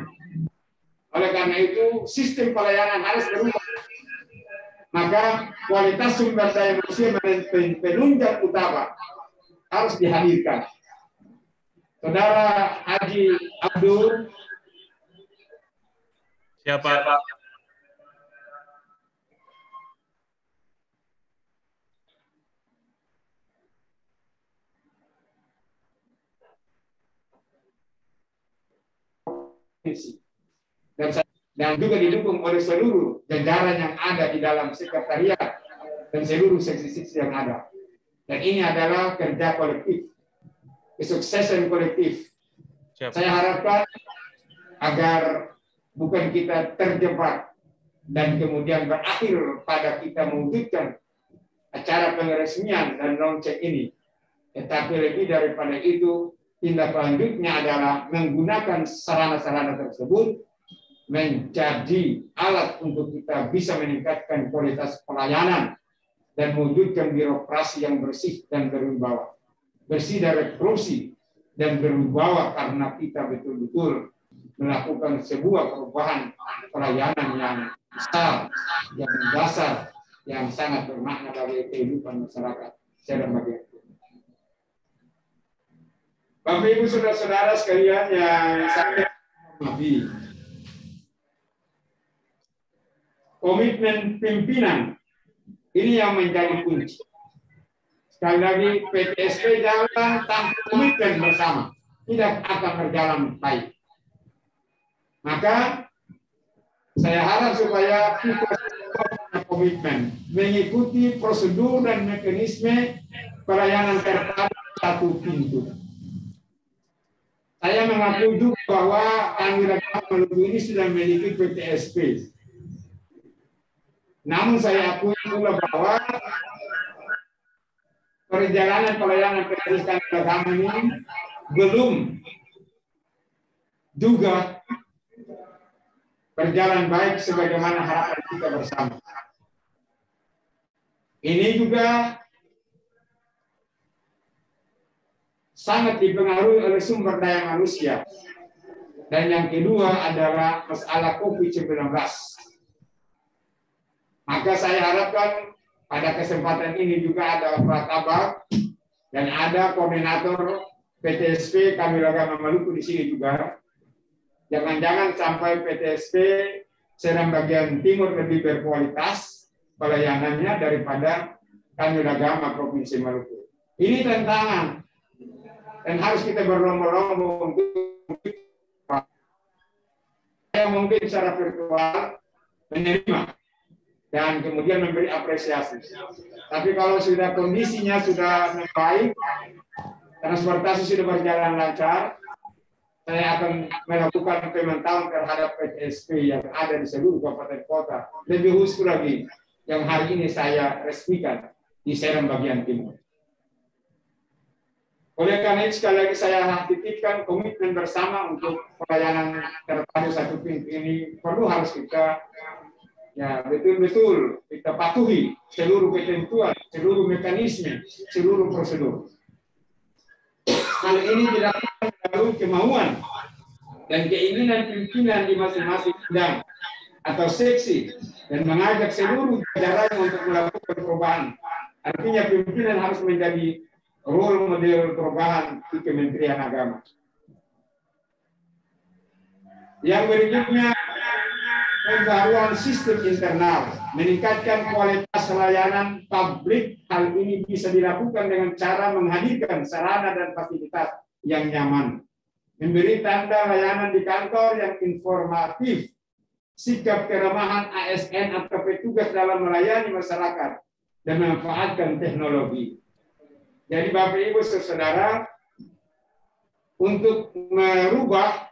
Oleh karena itu sistem pelayanan harus berubah. Maka kualitas sumber daya manusia penunjang utama harus dihadirkan. Saudara Haji Abdul. Siapa? Dan juga didukung oleh seluruh jajaran yang ada di dalam sekretariat dan seluruh seksi-seksi yang ada. Dan ini adalah kerja kolektif, kesuksesan kolektif. Siapa? Saya harapkan agar bukan kita terjebak dan kemudian berakhir pada kita mewujudkan acara pengeresmian dan launching ini. Tetapi lebih daripada itu, tindak lanjutnya adalah menggunakan sarana-sarana tersebut menjadi alat untuk kita bisa meningkatkan kualitas pelayanan dan mewujudkan birokrasi yang bersih dan berwibawa. Bersih dari korupsi dan berwibawa karena kita betul-betul melakukan sebuah perubahan pelayanan yang besar, yang mendasar, yang sangat bermakna bagi kehidupan masyarakat secara bagian. Bapak Ibu saudara-saudara sekalian yang saya hormati, komitmen pimpinan ini yang menjadi kunci. Sekali lagi, PTSP jalan tanpa komitmen bersama tidak akan berjalan baik. Maka saya harap supaya kita komitmen mengikuti prosedur dan mekanisme pelayanan terpadu satu pintu. Saya mengaku juga bahwa Kanwil Maluku ini sudah memiliki PTSP. Namun saya akui pula bahwa perjalanan pelayanan pendidikan agama ini belum juga berjalan baik sebagaimana harapan kita bersama. Ini juga sangat dipengaruhi oleh sumber daya manusia. Dan yang kedua adalah masalah COVID-19. Maka saya harapkan pada kesempatan ini juga ada Pratabar dan ada koordinator PTSP Kanwil Agama Maluku di sini juga. Jangan-jangan sampai PTSP Seram bagian timur lebih berkualitas pelayanannya daripada Kanwil Agama Provinsi Maluku. Ini tantangan dan harus kita berlomba-lomba untuk mungkin secara virtual menerima dan kemudian memberi apresiasi. Tapi kalau sudah kondisinya sudah membaik, transportasi sudah berjalan lancar, saya akan melakukan pemantauan terhadap PTSP yang ada di seluruh kabupaten kota. Lebih khusus lagi yang hari ini saya resmikan di Seram bagian timur. Oleh karena itu sekali lagi saya titipkan komitmen bersama untuk pelayanan terpadu satu pintu ini harus kita ya betul-betul kita patuhi seluruh ketentuan, seluruh mekanisme, seluruh prosedur. Hal ini dilakukan melalui kemauan dan keinginan pimpinan di masing-masing bidang atau seksi dan mengajak seluruh jajaran untuk melakukan perubahan. Artinya pimpinan harus menjadi role model perubahan di Kementerian Agama. Yang berikutnya, pembaruan sistem internal, meningkatkan kualitas layanan publik. Hal ini bisa dilakukan dengan cara menghadirkan sarana dan fasilitas yang nyaman, memberi tanda layanan di kantor yang informatif, sikap keramahan ASN atau petugas dalam melayani masyarakat, dan memanfaatkan teknologi. Jadi Bapak Ibu Saudara, untuk merubah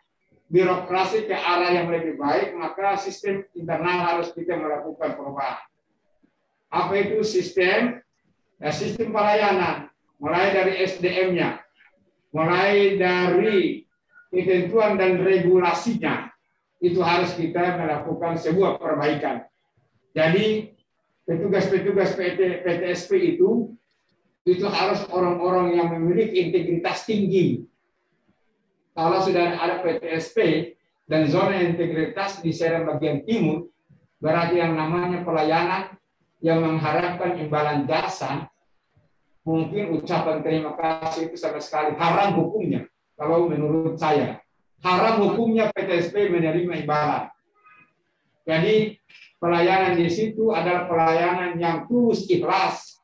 birokrasi ke arah yang lebih baik, maka sistem internal harus kita melakukan perubahan. Apa itu sistem? Ya, sistem pelayanan, mulai dari SDM-nya, mulai dari ketentuan dan regulasinya, itu harus kita melakukan sebuah perbaikan. Jadi petugas-petugas PTSP itu harus orang-orang yang memiliki integritas tinggi. Kalau sudah ada PTSP dan zona integritas di Seram bagian timur, berarti yang namanya pelayanan yang mengharapkan imbalan jasa, mungkin ucapan terima kasih itu sama sekali haram hukumnya. Kalau menurut saya, haram hukumnya PTSP menerima imbalan. Jadi pelayanan di situ adalah pelayanan yang tulus ikhlas,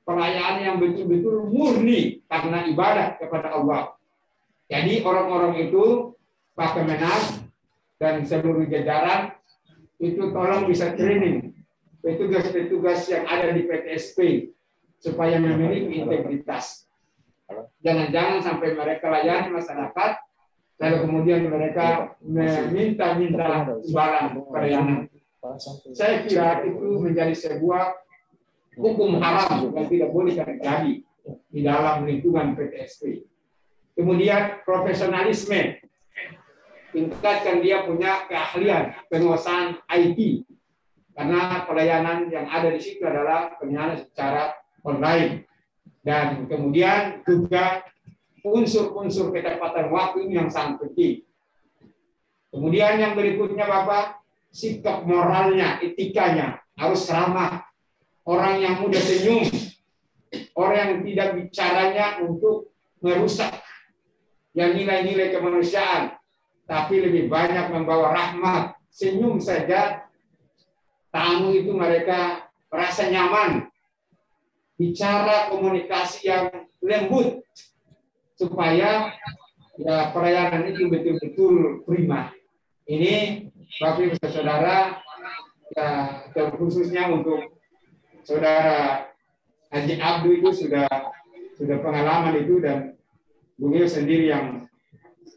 pelayanan yang betul-betul murni karena ibadah kepada Allah. Jadi orang-orang itu, Pak Kemenak dan seluruh jajaran itu tolong bisa training petugas-petugas yang ada di PTSP supaya memiliki integritas. Jangan-jangan sampai mereka layani masyarakat, lalu kemudian mereka meminta imbalan pelayanan. Saya kira itu menjadi sebuah hukum haram yang tidak boleh terjadi di dalam lingkungan PTSP. Kemudian profesionalisme, tingkatkan dia punya keahlian penguasaan IT, karena pelayanan yang ada di situ adalah pelayanan secara online. Dan kemudian juga unsur-unsur ketepatan waktu yang sangat penting. Kemudian yang berikutnya Bapak, sikap moralnya, etikanya harus ramah. Orang yang mudah senyum, orang yang tidak bicaranya untuk merusak yang nilai-nilai kemanusiaan, tapi lebih banyak membawa rahmat. Senyum saja, tamu itu mereka merasa nyaman. Bicara komunikasi yang lembut, supaya ya, pelayanan itu betul-betul prima. Ini Bapak Ibu Saudara, ya, khususnya untuk Saudara Haji Abdu itu sudah pengalaman itu, dan beliau sendiri yang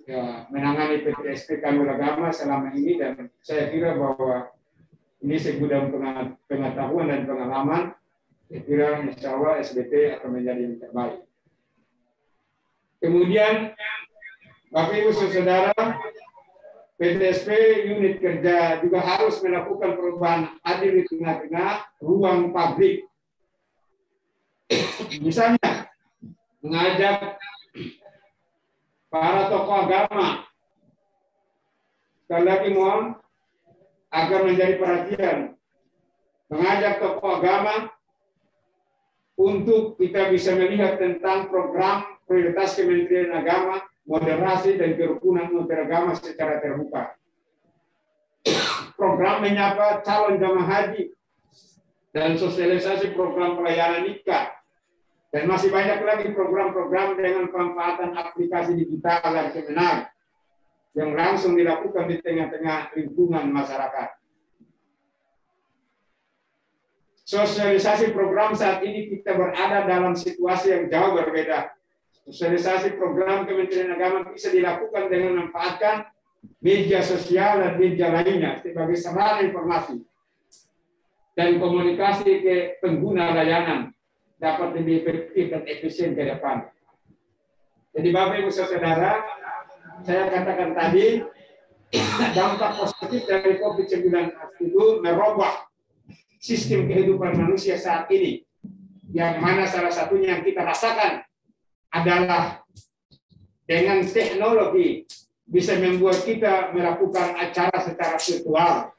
ya, menangani PTSP Kanwil Agama selama ini, dan saya kira bahwa ini segudang pengetahuan dan pengalaman. Saya kira insya Allah SBT akan menjadi yang terbaik. Kemudian Bapak Ibu Saudara, PTSP unit kerja juga harus melakukan perubahan adil di tengah-tengah ruang publik. Misalnya mengajak para tokoh agama, sekali lagi mohon agar menjadi perhatian, mengajak tokoh agama untuk kita bisa melihat tentang program prioritas Kementerian Agama, moderasi dan kerukunan antaragama secara terbuka. Program menyapa calon jamaah haji dan sosialisasi program pelayanan nikah. Dan masih banyak lagi program-program dengan pemanfaatan aplikasi digital dan Kemenak yang langsung dilakukan di tengah-tengah lingkungan masyarakat. Sosialisasi program saat ini kita berada dalam situasi yang jauh berbeda. Sosialisasi program Kementerian Agama bisa dilakukan dengan memanfaatkan media sosial dan media lainnya sebagai sarana informasi dan komunikasi ke pengguna layanan dapat lebih efektif dan efisien ke depan. Jadi Bapak Ibu Saudara, saya katakan tadi dampak positif dari COVID-19 itu merubah sistem kehidupan manusia saat ini, yang mana salah satunya yang kita rasakan adalah dengan teknologi bisa membuat kita melakukan acara secara virtual,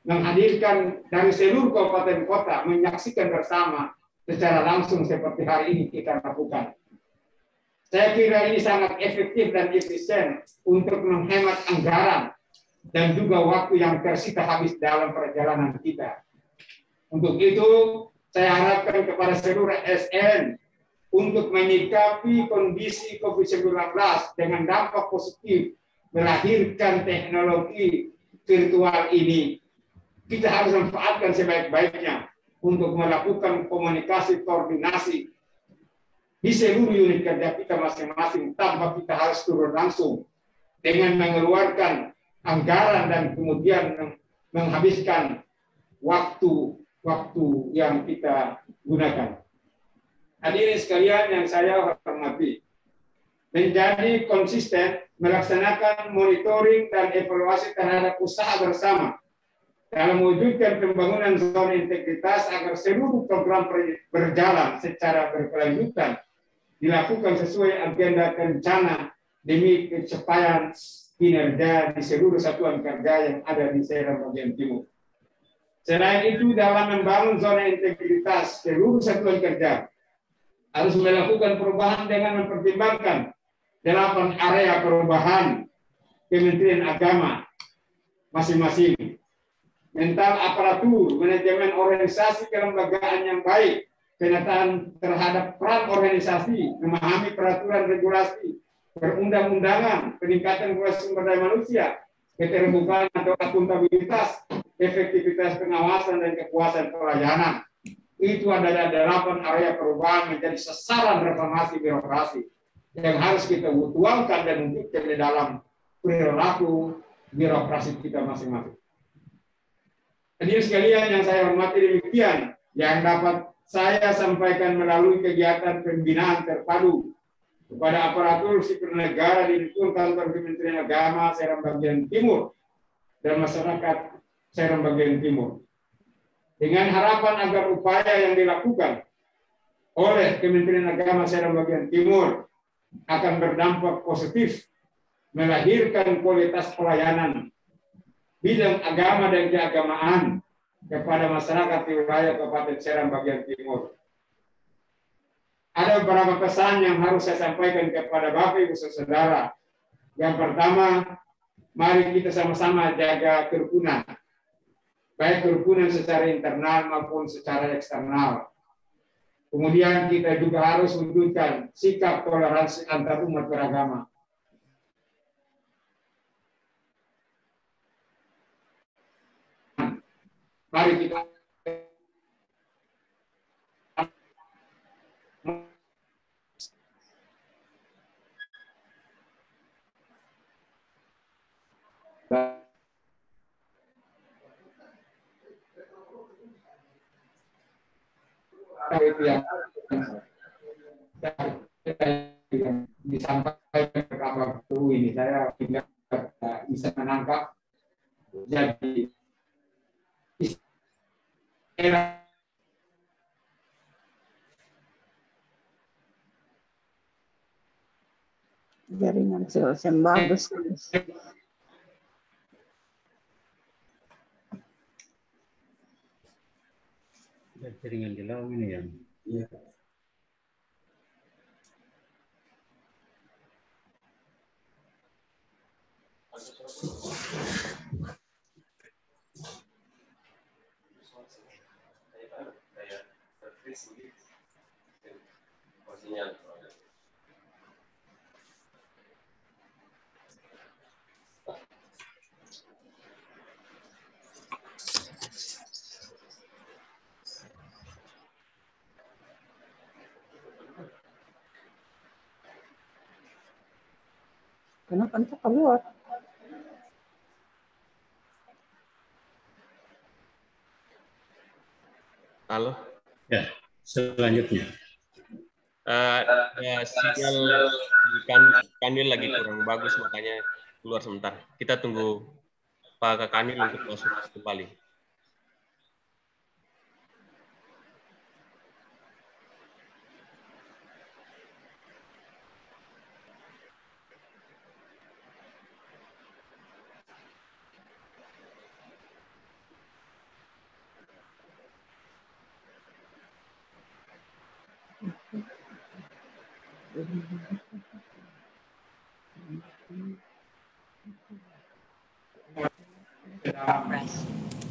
menghadirkan dari seluruh kabupaten kota, menyaksikan bersama secara langsung seperti hari ini kita lakukan. Saya kira ini sangat efektif dan efisien untuk menghemat anggaran dan juga waktu yang tersita habis dalam perjalanan kita. Untuk itu, saya harapkan kepada seluruh SN untuk menyikapi kondisi COVID-19 dengan dampak positif melahirkan teknologi virtual ini. Kita harus manfaatkan sebaik-baiknya untuk melakukan komunikasi koordinasi di seluruh unit kerja kita masing-masing tanpa kita harus turun langsung dengan mengeluarkan anggaran dan kemudian menghabiskan waktu yang kita gunakan. Hadirin sekalian yang saya hormati, menjadi konsisten melaksanakan monitoring dan evaluasi terhadap usaha bersama dalam mewujudkan pembangunan zona integritas agar seluruh program berjalan secara berkelanjutan dilakukan sesuai agenda rencana demi pencapaian kinerja di seluruh satuan kerja yang ada di Seram bagian timur. Selain itu, dalam membangun zona integritas seluruh satuan kerja harus melakukan perubahan dengan mempertimbangkan 8 area perubahan Kementerian Agama masing-masing. Mental aparatur, manajemen organisasi kelembagaan yang baik, penataan terhadap peran organisasi, memahami peraturan regulasi, perundang-undangan, peningkatan kualitas sumber daya manusia, keterbukaan atau akuntabilitas, efektivitas pengawasan dan kepuasan pelayanan. Itu adalah 8 area perubahan menjadi sasaran reformasi birokrasi yang harus kita tuangkan dan wujudkan di dalam perilaku birokrasi kita masing-masing. Hadirin sekalian yang saya hormati, demikian yang dapat saya sampaikan melalui kegiatan pembinaan terpadu kepada aparatur sipil negara di lingkungan kantor Kementerian Agama Seram bagian timur dan masyarakat Seram bagian timur. Dengan harapan agar upaya yang dilakukan oleh Kementerian Agama Seram bagian timur akan berdampak positif, melahirkan kualitas pelayanan bidang agama dan keagamaan kepada masyarakat di wilayah Kabupaten Seram bagian timur. Ada beberapa pesan yang harus saya sampaikan kepada Bapak Ibu Saudara. Yang pertama, mari kita sama-sama jaga kerukunan, baik kerukunan secara internal maupun secara eksternal. Kemudian kita juga harus wujudkan sikap toleransi antar umat beragama. Mari kita yang disampaikan ke waktu ini saya tidak bisa menangkap. Jadi jaringan yang bagus. Jaringan di laut ini ya. Iya. Kenapa entah keluar? Halo. Ya, selanjutnya. Sinyal di Kanil lagi kurang bagus, makanya keluar sebentar. Kita tunggu Pak Kanil untuk masuk kembali.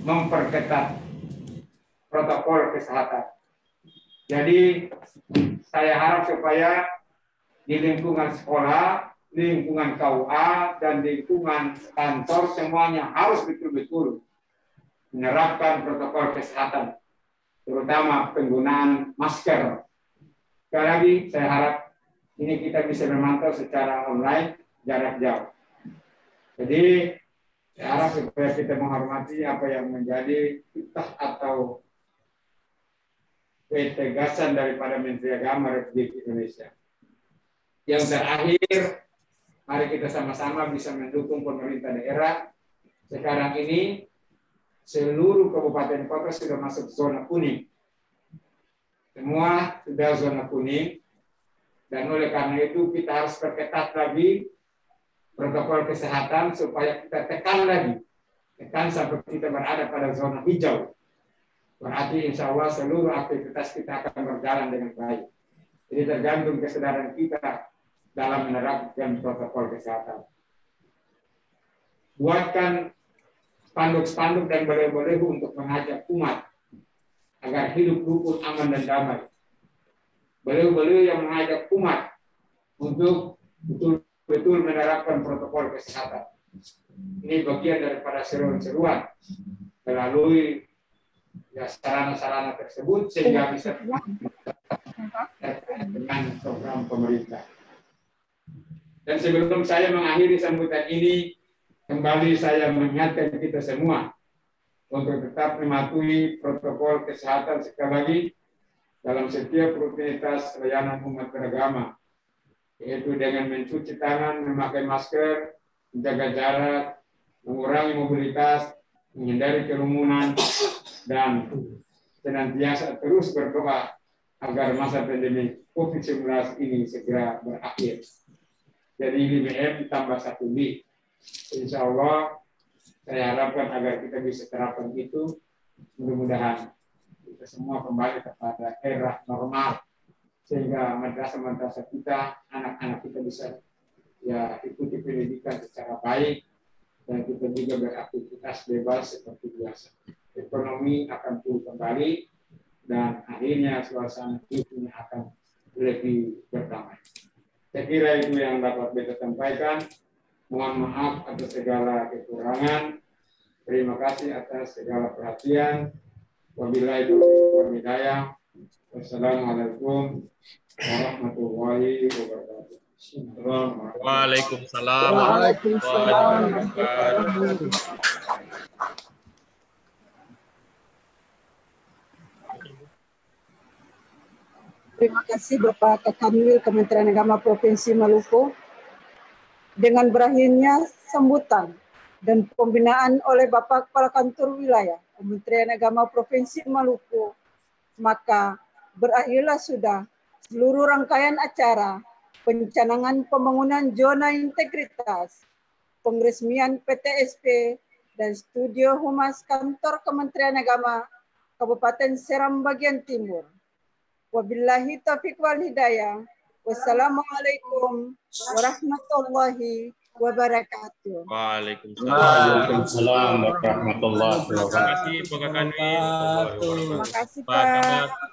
Memperketat protokol kesehatan. Jadi saya harap supaya di lingkungan sekolah, lingkungan KUA, dan lingkungan kantor semuanya harus betul-betul menerapkan protokol kesehatan. terutama penggunaan masker. Sekali lagi saya harap ini kita bisa memantau secara online jarak jauh. Jadi saya harap supaya kita menghormati apa yang menjadi titah atau ketegasan daripada Menteri Agama Republik Indonesia. Yang terakhir, mari kita sama-sama bisa mendukung pemerintah daerah. Sekarang ini seluruh kabupaten kota sudah masuk zona kuning. Semua sudah zona kuning. Dan oleh karena itu kita harus perketat lagi protokol kesehatan supaya kita tekan lagi. Tekan sampai kita berada pada zona hijau. Berarti insya Allah seluruh aktivitas kita akan berjalan dengan baik. Jadi tergantung kesadaran kita dalam menerapkan protokol kesehatan. Buatkan spanduk-spanduk dan baliho-baliho untuk mengajak umat agar hidup rukun, aman, dan damai. Baliho-baliho yang mengajak umat untuk betul-betul menerapkan protokol kesehatan. Ini bagian daripada seruan-seruan melalui sarana-sarana tersebut sehingga bisa dengan program pemerintah. Dan sebelum saya mengakhiri sambutan ini, kembali saya mengingatkan kita semua untuk tetap mematuhi protokol kesehatan sekali lagi dalam setiap rutinitas layanan umat beragama, yaitu dengan mencuci tangan, memakai masker, menjaga jarak, mengurangi mobilitas, menghindari kerumunan, dan senantiasa terus berdoa agar masa pandemi COVID-19 ini segera berakhir. Jadi 5M ditambah 1B. Insya Allah saya harapkan agar kita bisa terapkan itu. Mudah-mudahan kita semua kembali kepada era normal sehingga madrasah-madrasah kita, anak-anak kita bisa ya ikuti pendidikan secara baik dan kita juga beraktivitas bebas seperti biasa. Ekonomi akan pulih kembali dan akhirnya suasana hidupnya akan lebih berdamai. Saya kira itu yang dapat kita sampaikan. Mohon maaf atas segala kekurangan. Terima kasih atas segala perhatian. Wabillahi taufiq wal hidayah. Wassalamualaikum warahmatullahi wabarakatuh. Waalaikumsalam. Terima kasih Bapak Kakanwil Kementerian Agama Provinsi Maluku. Dengan berakhirnya sambutan dan pembinaan oleh Bapak Kepala Kantor Wilayah Kementerian Agama Provinsi Maluku, maka berakhirlah sudah seluruh rangkaian acara pencanangan pembangunan zona integritas, pengresmian PTSP, dan studio humas Kantor Kementerian Agama Kabupaten Seram Bagian Timur. Wabillahi taufiq wal hidayah. Wassalamualaikum warahmatullahi wabarakatuh. Waalaikumsalam warahmatullahi wabarakatuh. Terima kasih Pak Kanwil. Terima kasih Pak.